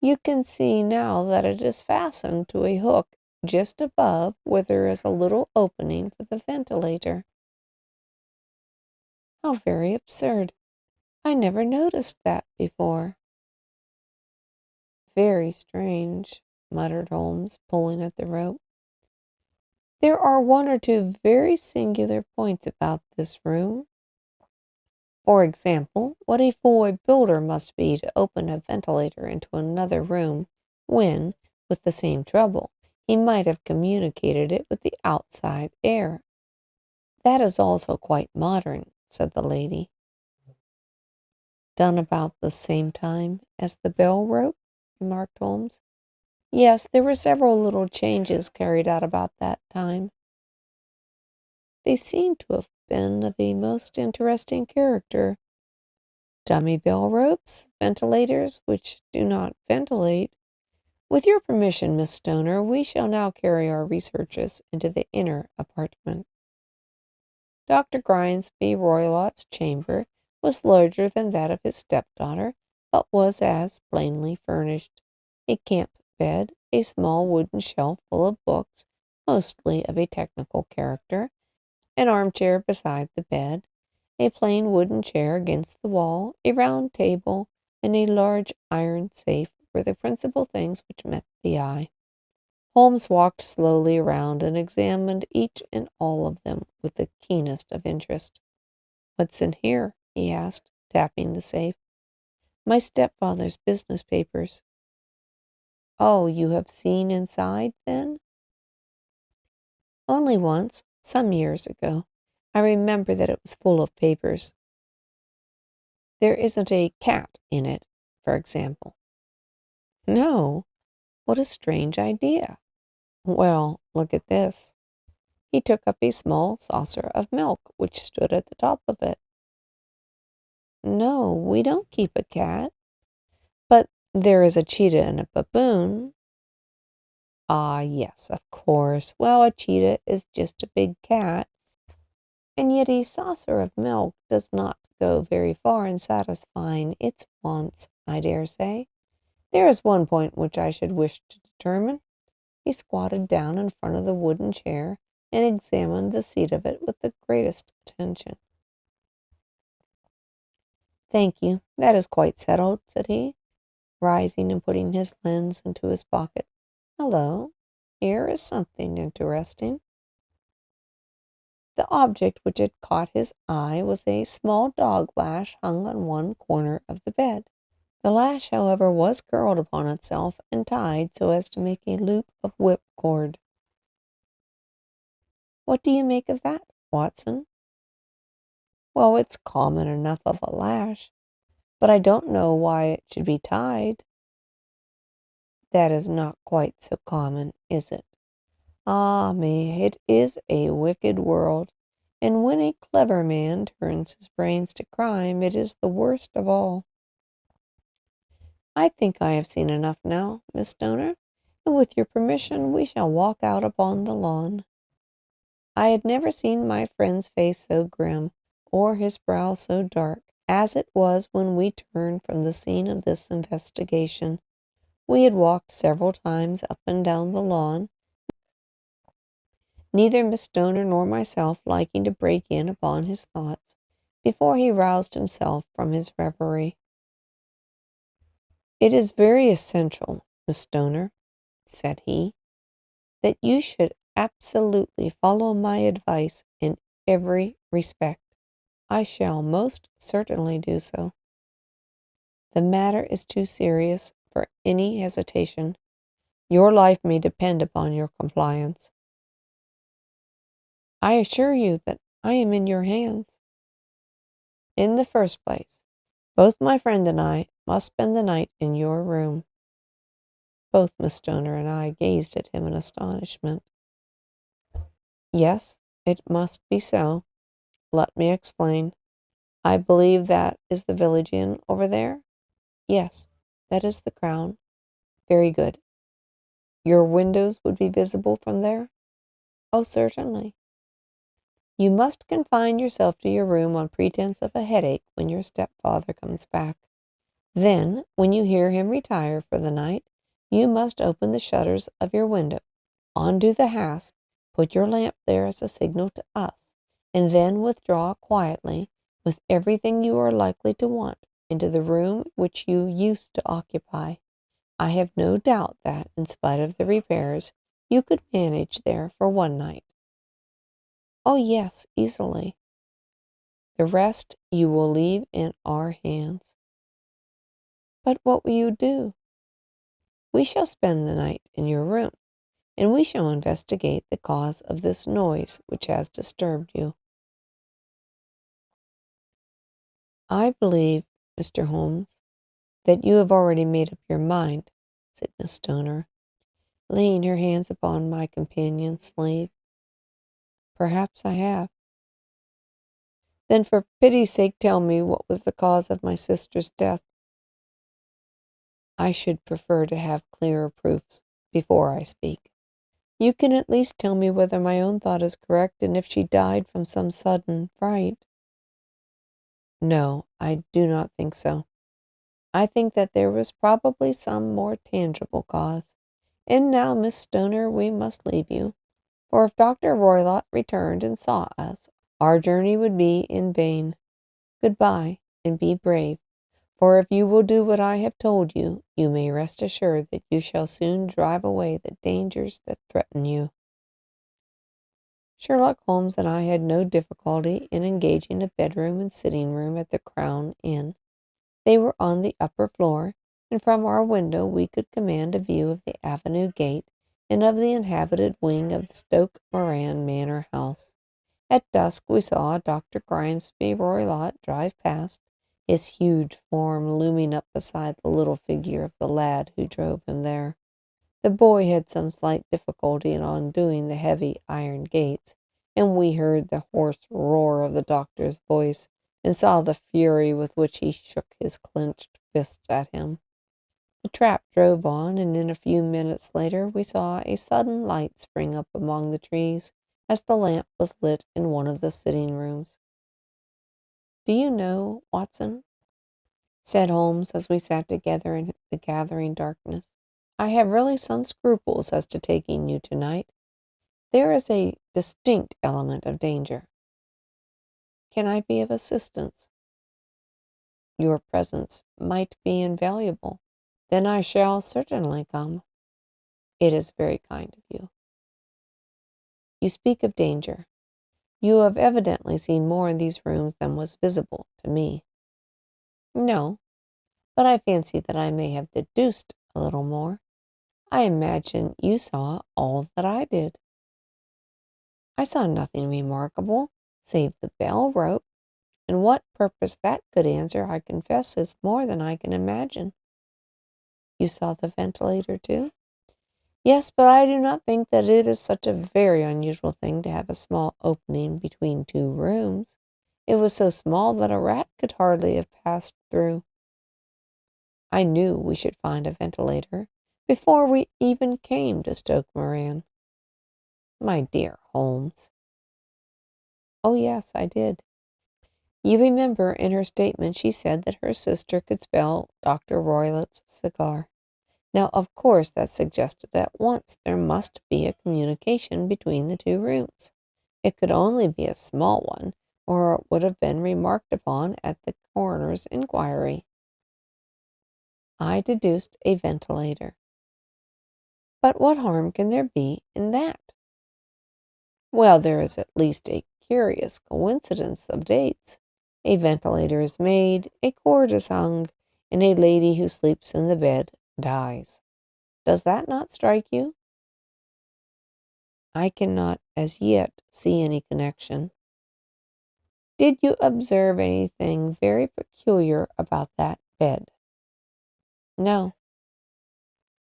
You can see now that it is fastened to a hook just above where there is a little opening for the ventilator." "How very absurd. I never noticed that before." "Very strange," muttered Holmes, pulling at the rope. "There are one or two very singular points about this room. For example, what a fool a builder must be to open a ventilator into another room when, with the same trouble, he might have communicated it with the outside air." "That is also quite modern," said the lady. "Done about the same time as the bell rope?" remarked Holmes. "Yes, there were several little changes carried out about that time. They seem to have been of a most interesting character. Dummy bell ropes, ventilators which do not ventilate. With your permission, Miss Stoner, we shall now carry our researches into the inner apartment." Dr. Grimesby Roylott's chamber was larger than that of his stepdaughter, but was as plainly furnished. A camp bed, a small wooden shelf full of books, mostly of a technical character, an armchair beside the bed, a plain wooden chair against the wall, a round table, and a large iron safe were the principal things which met the eye. Holmes walked slowly around and examined each and all of them with the keenest of interest. "What's in here?" he asked, tapping the safe. "My stepfather's business papers." "Oh, you have seen inside, then?" "Only once, some years ago. I remember that it was full of papers." "There isn't a cat in it, for example?" "No. What a strange idea. Well, look at this." He took up a small saucer of milk which stood at the top of it. "No, we don't keep a cat. But there is a cheetah and a baboon." "Ah, yes, of course. Well, a cheetah is just a big cat, and yet a saucer of milk does not go very far in satisfying its wants, I dare say. There is one point which I should wish to determine." He squatted down in front of the wooden chair and examined the seat of it with the greatest attention. "Thank you, that is quite settled," said he, rising and putting his lens into his pocket. "Hello, here is something interesting." The object which had caught his eye was a small dog lash hung on one corner of the bed. The lash, however, was curled upon itself and tied so as to make a loop of whipcord. "What do you make of that, Watson?" "Well, it's common enough of a lash, but I don't know why it should be tied." "That is not quite so common, is it? Ah me, it is a wicked world, and when a clever man turns his brains to crime, it is the worst of all. I think I have seen enough now, Miss Stoner, and with your permission we shall walk out upon the lawn." I had never seen my friend's face so grim, or his brow so dark, as it was when we turned from the scene of this investigation. We had walked several times up and down the lawn, neither Miss Stoner nor myself liking to break in upon his thoughts, before he roused himself from his reverie. "It is very essential, Miss Stoner," said he, "that you should absolutely follow my advice in every respect." "I shall most certainly do so." The matter is too serious for any hesitation. Your life may depend upon your compliance. I assure you that I am in your hands. In the first place, both my friend and I must spend the night in your room. Both Miss Stoner and I gazed at him in astonishment. Yes, it must be so. Let me explain. I believe that is the village inn over there? Yes, that is the Crown. Very good. Your windows would be visible from there? Oh, certainly. You must confine yourself to your room on pretense of a headache when your stepfather comes back. Then, when you hear him retire for the night, you must open the shutters of your window, undo the hasp, put your lamp there as a signal to us, and then withdraw quietly, with everything you are likely to want, into the room which you used to occupy. I have no doubt that, in spite of the repairs, you could manage there for one night. Oh, yes, easily. The rest you will leave in our hands. But what will you do? We shall spend the night in your room, and we shall investigate the cause of this noise which has disturbed you. I believe, Mr. Holmes, that you have already made up your mind, said Miss Stoner, laying her hands upon my companion's sleeve. Perhaps I have. Then for pity's sake tell me what was the cause of my sister's death. I should prefer to have clearer proofs before I speak. You can at least tell me whether my own thought is correct and if she died from some sudden fright. No, I do not think so. I think that there was probably some more tangible cause. And now, Miss Stoner, we must leave you, for if Dr. Roylott returned and saw us, our journey would be in vain. Goodbye, and be brave, for if you will do what I have told you, you may rest assured that you shall soon drive away the dangers that threaten you. Sherlock Holmes and I had no difficulty in engaging a bedroom and sitting room at the Crown Inn. They were on the upper floor, and from our window we could command a view of the avenue gate and of the inhabited wing of the Stoke Moran Manor House. At dusk we saw Dr. Grimesby Roylott drive past, his huge form looming up beside the little figure of the lad who drove him there. The boy had some slight difficulty in undoing the heavy iron gates, and we heard the hoarse roar of the doctor's voice and saw the fury with which he shook his clenched fist at him. The trap drove on, and in a few minutes later we saw a sudden light spring up among the trees as the lamp was lit in one of the sitting rooms. Do you know, Watson, said Holmes as we sat together in the gathering darkness, I have really some scruples as to taking you tonight. There is a distinct element of danger. Can I be of assistance? Your presence might be invaluable. Then I shall certainly come. It is very kind of you. You speak of danger. You have evidently seen more in these rooms than was visible to me. No, but I fancy that I may have deduced a little more. I imagine you saw all that I did. I saw nothing remarkable, save the bell rope, and what purpose that could answer, I confess, is more than I can imagine. You saw the ventilator, too? Yes, but I do not think that it is such a very unusual thing to have a small opening between two rooms. It was so small that a rat could hardly have passed through. I knew we should find a ventilator before we even came to Stoke Moran. My dear Holmes. Oh, yes, I did. You remember in her statement she said that her sister could smell Dr. Roylott's cigar. Now, of course, that suggested at once there must be a communication between the two rooms. It could only be a small one, or it would have been remarked upon at the coroner's inquiry. I deduced a ventilator. But what harm can there be in that? Well, there is at least a curious coincidence of dates. A ventilator is made, a cord is hung, and a lady who sleeps in the bed dies. Does that not strike you? I cannot as yet see any connection. Did you observe anything very peculiar about that bed? No.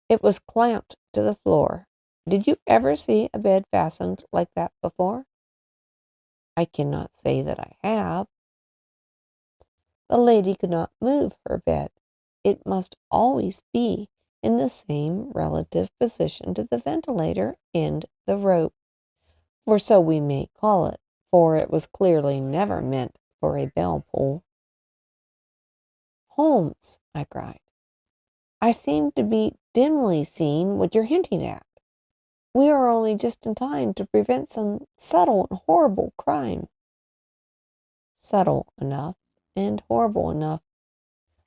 It was clamped to the floor. Did you ever see a bed fastened like that before? I cannot say that I have. The lady could not move her bed. It must always be in the same relative position to the ventilator and the rope, for so we may call it, for it was clearly never meant for a bell pull. Holmes, I cried, I seem to be dimly seeing what you're hinting at. We are only just in time to prevent some subtle and horrible crime. Subtle enough and horrible enough.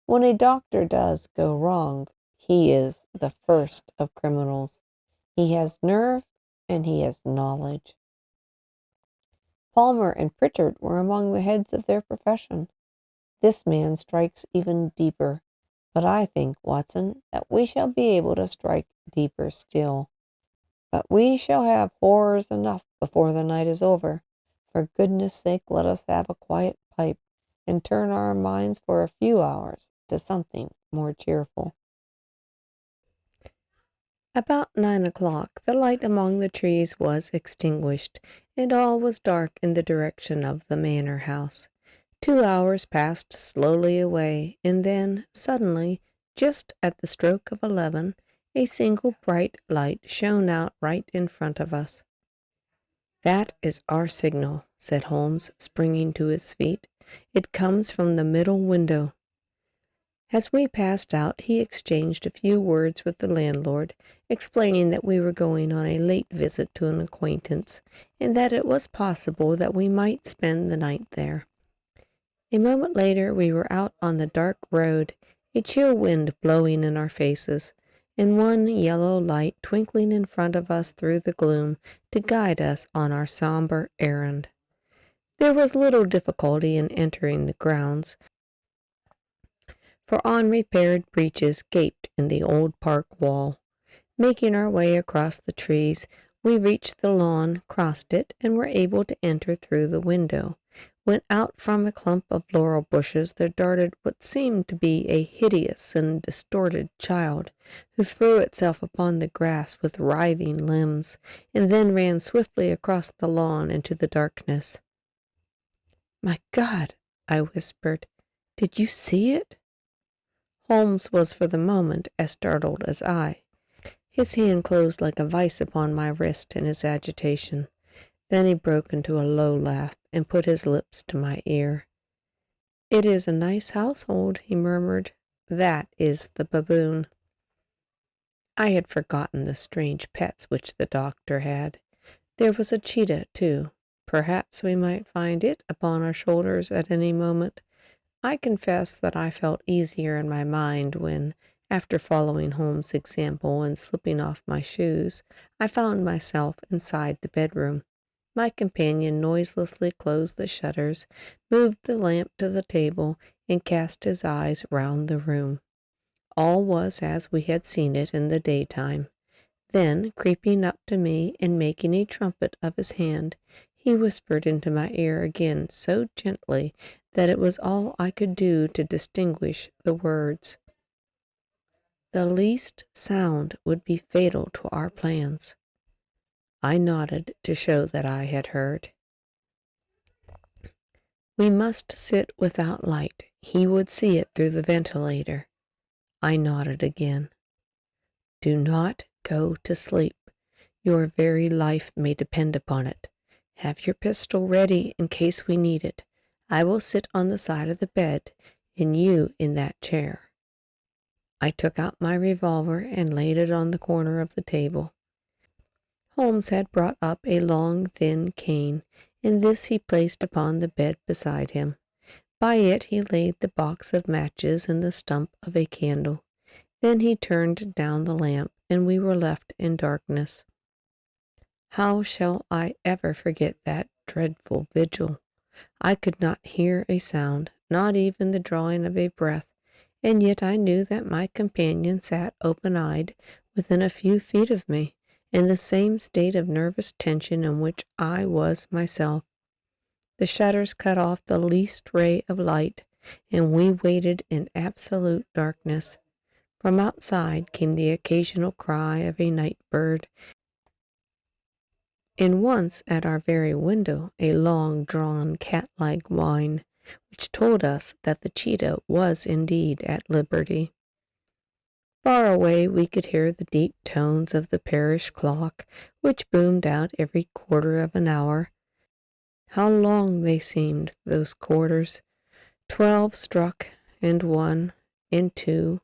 When a doctor does go wrong, he is the first of criminals. He has nerve and he has knowledge. Palmer and Pritchard were among the heads of their profession. This man strikes even deeper, but I think, Watson, that we shall be able to strike deeper still. But we shall have horrors enough before the night is over. For goodness' sake, let us have a quiet pipe, and turn our minds for a few hours to something more cheerful. About 9 o'clock, the light among the trees was extinguished, and all was dark in the direction of the manor house. 2 hours passed slowly away, and then, suddenly, just at the stroke of 11, a single bright light shone out right in front of us. That is our signal, said Holmes, springing to his feet. It comes from the middle window. As we passed out, he exchanged a few words with the landlord, explaining that we were going on a late visit to an acquaintance, and that it was possible that we might spend the night there. A moment later we were out on the dark road, a chill wind blowing in our faces, and one yellow light twinkling in front of us through the gloom to guide us on our somber errand. There was little difficulty in entering the grounds, for unrepaired breaches gaped in the old park wall. Making our way across the trees, we reached the lawn, crossed it, and were able to enter through the window, when out from a clump of laurel bushes there darted what seemed to be a hideous and distorted child, who threw itself upon the grass with writhing limbs, and then ran swiftly across the lawn into the darkness. "My God," I whispered, "did you see it?" Holmes was for the moment as startled as I. His hand closed like a vice upon my wrist in his agitation. Then he broke into a low laugh and put his lips to my ear. "It is a nice household," he murmured. "That is the baboon." I had forgotten the strange pets which the doctor had. There was a cheetah, too. Perhaps we might find it upon our shoulders at any moment. I confess that I felt easier in my mind when, after following Holmes' example and slipping off my shoes, I found myself inside the bedroom. My companion noiselessly closed the shutters, moved the lamp to the table, and cast his eyes round the room. All was as we had seen it in the daytime. Then, creeping up to me and making a trumpet of his hand, he whispered into my ear again so gently that it was all I could do to distinguish the words. The least sound would be fatal to our plans. I nodded to show that I had heard. We must sit without light. He would see it through the ventilator. I nodded again. Do not go to sleep. Your very life may depend upon it. Have your pistol ready in case we need it. I will sit on the side of the bed, and you in that chair. I took out my revolver and laid it on the corner of the table. Holmes had brought up a long, thin cane, and this he placed upon the bed beside him. By it he laid the box of matches and the stump of a candle. Then he turned down the lamp, and we were left in darkness. How shall I ever forget that dreadful vigil? I could not hear a sound, not even the drawing of a breath, and yet I knew that my companion sat open-eyed within a few feet of me, in the same state of nervous tension in which I was myself. The shutters cut off the least ray of light, and we waited in absolute darkness. From outside came the occasional cry of a night bird, and once at our very window a long-drawn cat-like whine, which told us that the cheetah was indeed at liberty. Far away we could hear the deep tones of the parish clock, which boomed out every quarter of an hour. How long they seemed, those quarters! 12 struck, and 1, and 2,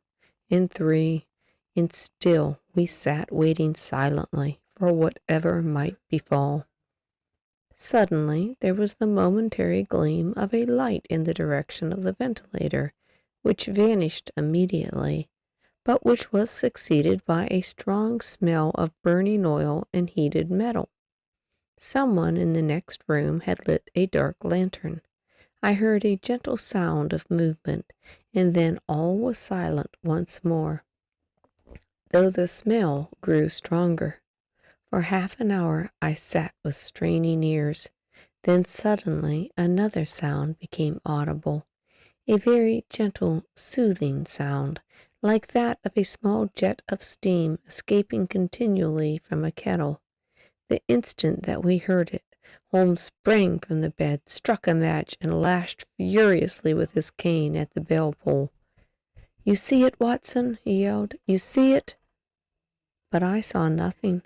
and 3, and still we sat waiting silently for whatever might befall. Suddenly there was the momentary gleam of a light in the direction of the ventilator, which vanished immediately, but which was succeeded by a strong smell of burning oil and heated metal. Someone in the next room had lit a dark lantern. I heard a gentle sound of movement, and then all was silent once more, though the smell grew stronger. For half an hour I sat with straining ears. Then suddenly another sound became audible, a very gentle, soothing sound, like that of a small jet of steam escaping continually from a kettle. The instant that we heard it, Holmes sprang from the bed, struck a match, and lashed furiously with his cane at the bell-pull. "You see it, Watson?" he yelled. "You see it?" But I saw nothing.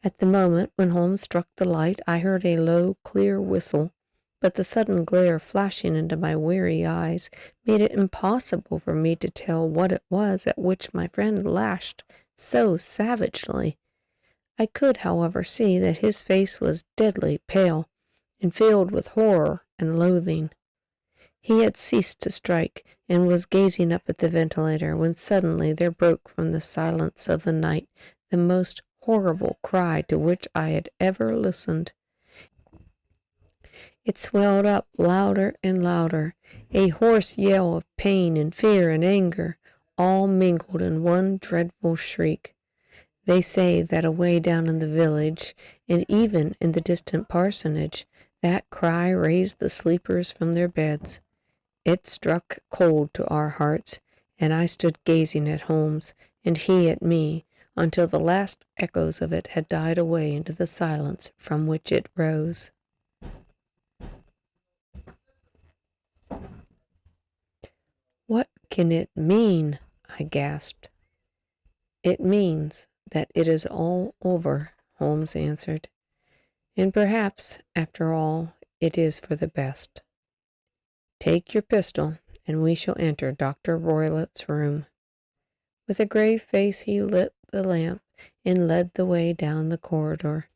At the moment when Holmes struck the light, I heard a low, clear whistle, but the sudden glare flashing into my weary eyes made it impossible for me to tell what it was at which my friend lashed so savagely. I could, however, see that his face was deadly pale and filled with horror and loathing. He had ceased to strike and was gazing up at the ventilator when suddenly there broke from the silence of the night the most horrible cry to which I had ever listened. It swelled up louder and louder, a hoarse yell of pain and fear and anger, all mingled in one dreadful shriek. They say that away down in the village, and even in the distant parsonage, that cry raised the sleepers from their beds. It struck cold to our hearts, and I stood gazing at Holmes, and he at me, until the last echoes of it had died away into the silence from which it rose. "What can it mean?" I gasped. "It means that it is all over," Holmes answered. "And perhaps, after all, it is for the best. Take your pistol, and we shall enter Dr. Roylott's room." With a grave face he lit the lamp and led the way down the corridor.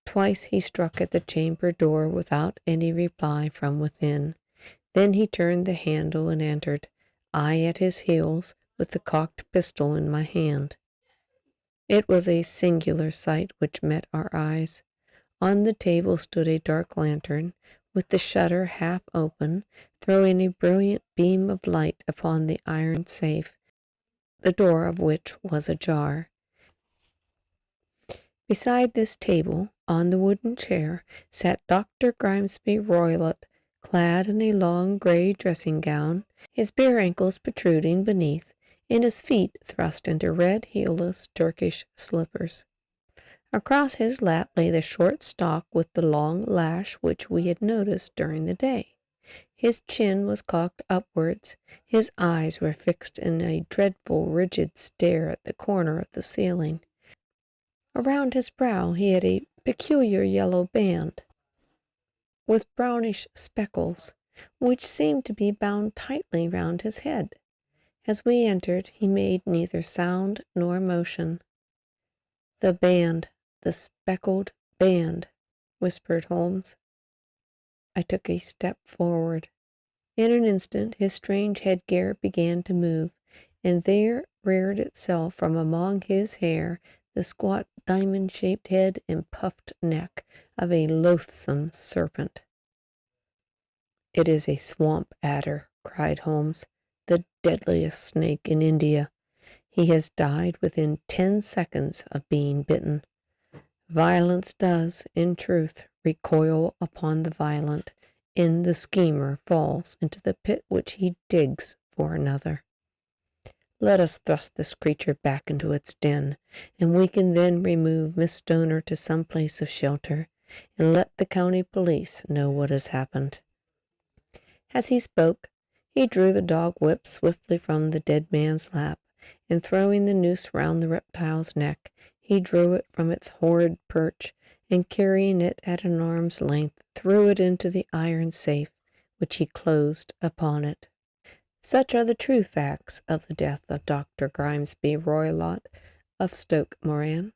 Twice he struck at the chamber door without any reply from within. Then he turned the handle and entered, I at his heels, with the cocked pistol in my hand. It was a singular sight which met our eyes. On the table stood a dark lantern, with the shutter half open, throwing a brilliant beam of light upon the iron safe, the door of which was ajar. Beside this table, on the wooden chair, sat Dr. Grimesby Roylott, clad in a long gray dressing gown, his bare ankles protruding beneath, and his feet thrust into red heelless Turkish slippers. Across his lap lay the short stock with the long lash which we had noticed during the day. His chin was cocked upwards, his eyes were fixed in a dreadful rigid stare at the corner of the ceiling. Around his brow he had a peculiar yellow band, with brownish speckles, which seemed to be bound tightly round his head. As we entered, he made neither sound nor motion. "The band, the speckled band," whispered Holmes. I took a step forward. In an instant his strange headgear began to move, and there reared itself from among his hair the squat diamond-shaped head and puffed neck of a loathsome serpent. "It is a swamp adder," cried Holmes, "the deadliest snake in India. He has died within 10 seconds of being bitten. Violence does, in truth, recoil upon the violent, and the schemer falls into the pit which he digs for another. Let us thrust this creature back into its den, and we can then remove Miss Stoner to some place of shelter, and let the county police know what has happened." As he spoke, he drew the dog whip swiftly from the dead man's lap, and throwing the noose round the reptile's neck, he drew it from its horrid perch, and carrying it at an arm's length, threw it into the iron safe, which he closed upon it. Such are the true facts of the death of Dr. Grimesby Roylott of Stoke Moran.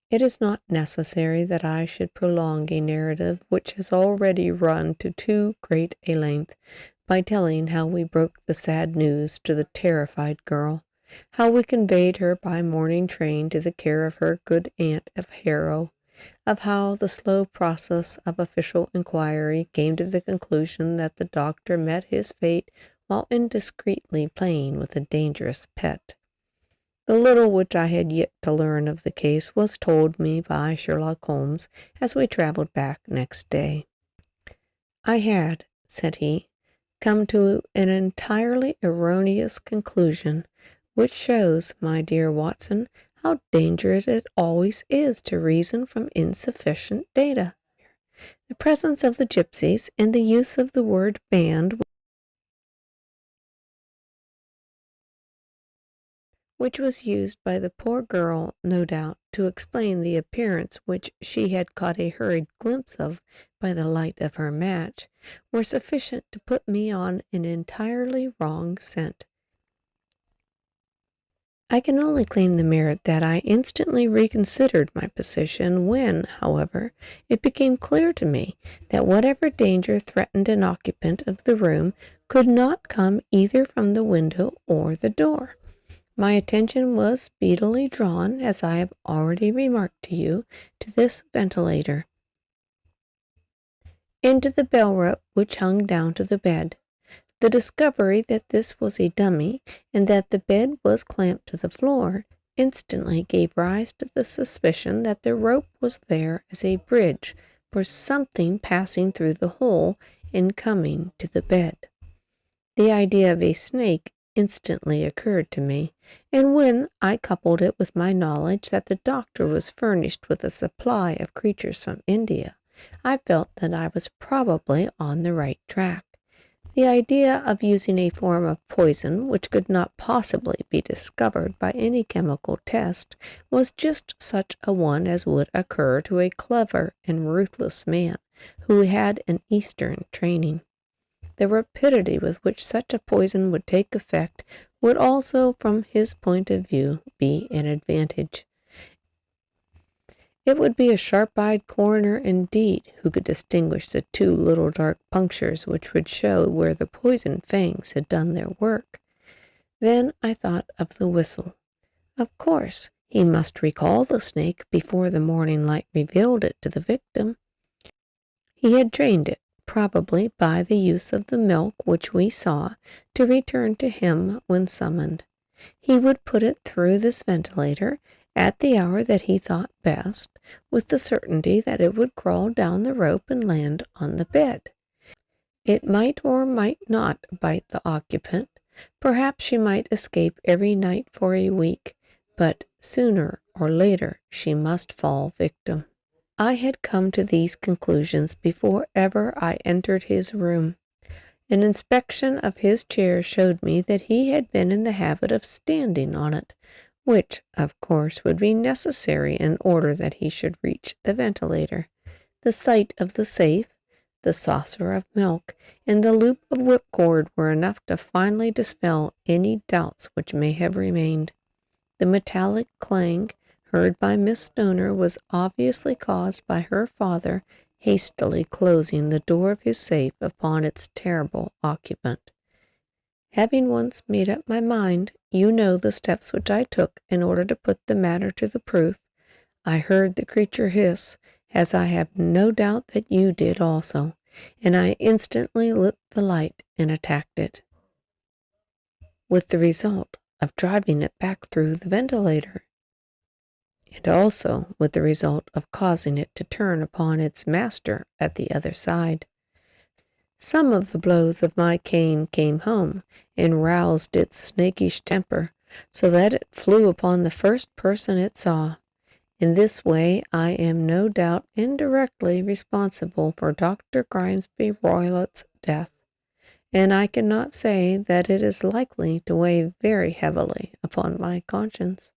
It is not necessary that I should prolong a narrative which has already run to too great a length, by telling how we broke the sad news to the terrified girl, how we conveyed her by morning train to the care of her good aunt of Harrow, of how the slow process of official inquiry came to the conclusion that the doctor met his fate while indiscreetly playing with a dangerous pet. The little which I had yet to learn of the case was told me by Sherlock Holmes as we travelled back next day. "I had," said he, "come to an entirely erroneous conclusion, which shows, my dear Watson, how dangerous it always is to reason from insufficient data. The presence of the gypsies and the use of the word band, which was used by the poor girl, no doubt, to explain the appearance which she had caught a hurried glimpse of by the light of her match, were sufficient to put me on an entirely wrong scent. I can only claim the merit that I instantly reconsidered my position when, however, it became clear to me that whatever danger threatened an occupant of the room could not come either from the window or the door. My attention was speedily drawn, as I have already remarked to you, to this ventilator, and to the bell rope which hung down to the bed. The discovery that this was a dummy, and that the bed was clamped to the floor, instantly gave rise to the suspicion that the rope was there as a bridge for something passing through the hole and coming to the bed. The idea of a snake instantly occurred to me, and when I coupled it with my knowledge that the doctor was furnished with a supply of creatures from India, I felt that I was probably on the right track. The idea of using a form of poison which could not possibly be discovered by any chemical test was just such a one as would occur to a clever and ruthless man who had an Eastern training. The rapidity with which such a poison would take effect would also, from his point of view, be an advantage. It would be a sharp-eyed coroner indeed who could distinguish the two little dark punctures which would show where the poison fangs had done their work. Then I thought of the whistle. Of course, he must recall the snake before the morning light revealed it to the victim. He had trained it, probably by the use of the milk which we saw, to return to him when summoned. He would put it through this ventilator at the hour that he thought best, with the certainty that it would crawl down the rope and land on the bed. It might or might not bite the occupant. Perhaps she might escape every night for a week, but sooner or later she must fall victim. I had come to these conclusions before ever I entered his room. An inspection of his chair showed me that he had been in the habit of standing on it, which, of course, would be necessary in order that he should reach the ventilator. The sight of the safe, the saucer of milk, and the loop of whipcord were enough to finally dispel any doubts which may have remained. The metallic clang heard by Miss Stoner was obviously caused by her father hastily closing the door of his safe upon its terrible occupant. Having once made up my mind, you know the steps which I took in order to put the matter to the proof. I heard the creature hiss, as I have no doubt that you did also, and I instantly lit the light and attacked it. with the result of driving it back through the ventilator, and also with the result of causing it to turn upon its master at the other side. Some of the blows of my cane came home and roused its snakish temper, so that it flew upon the first person it saw. In this way I am no doubt indirectly responsible for Dr. Grimesby Roylott's death, and I cannot say that it is likely to weigh very heavily upon my conscience.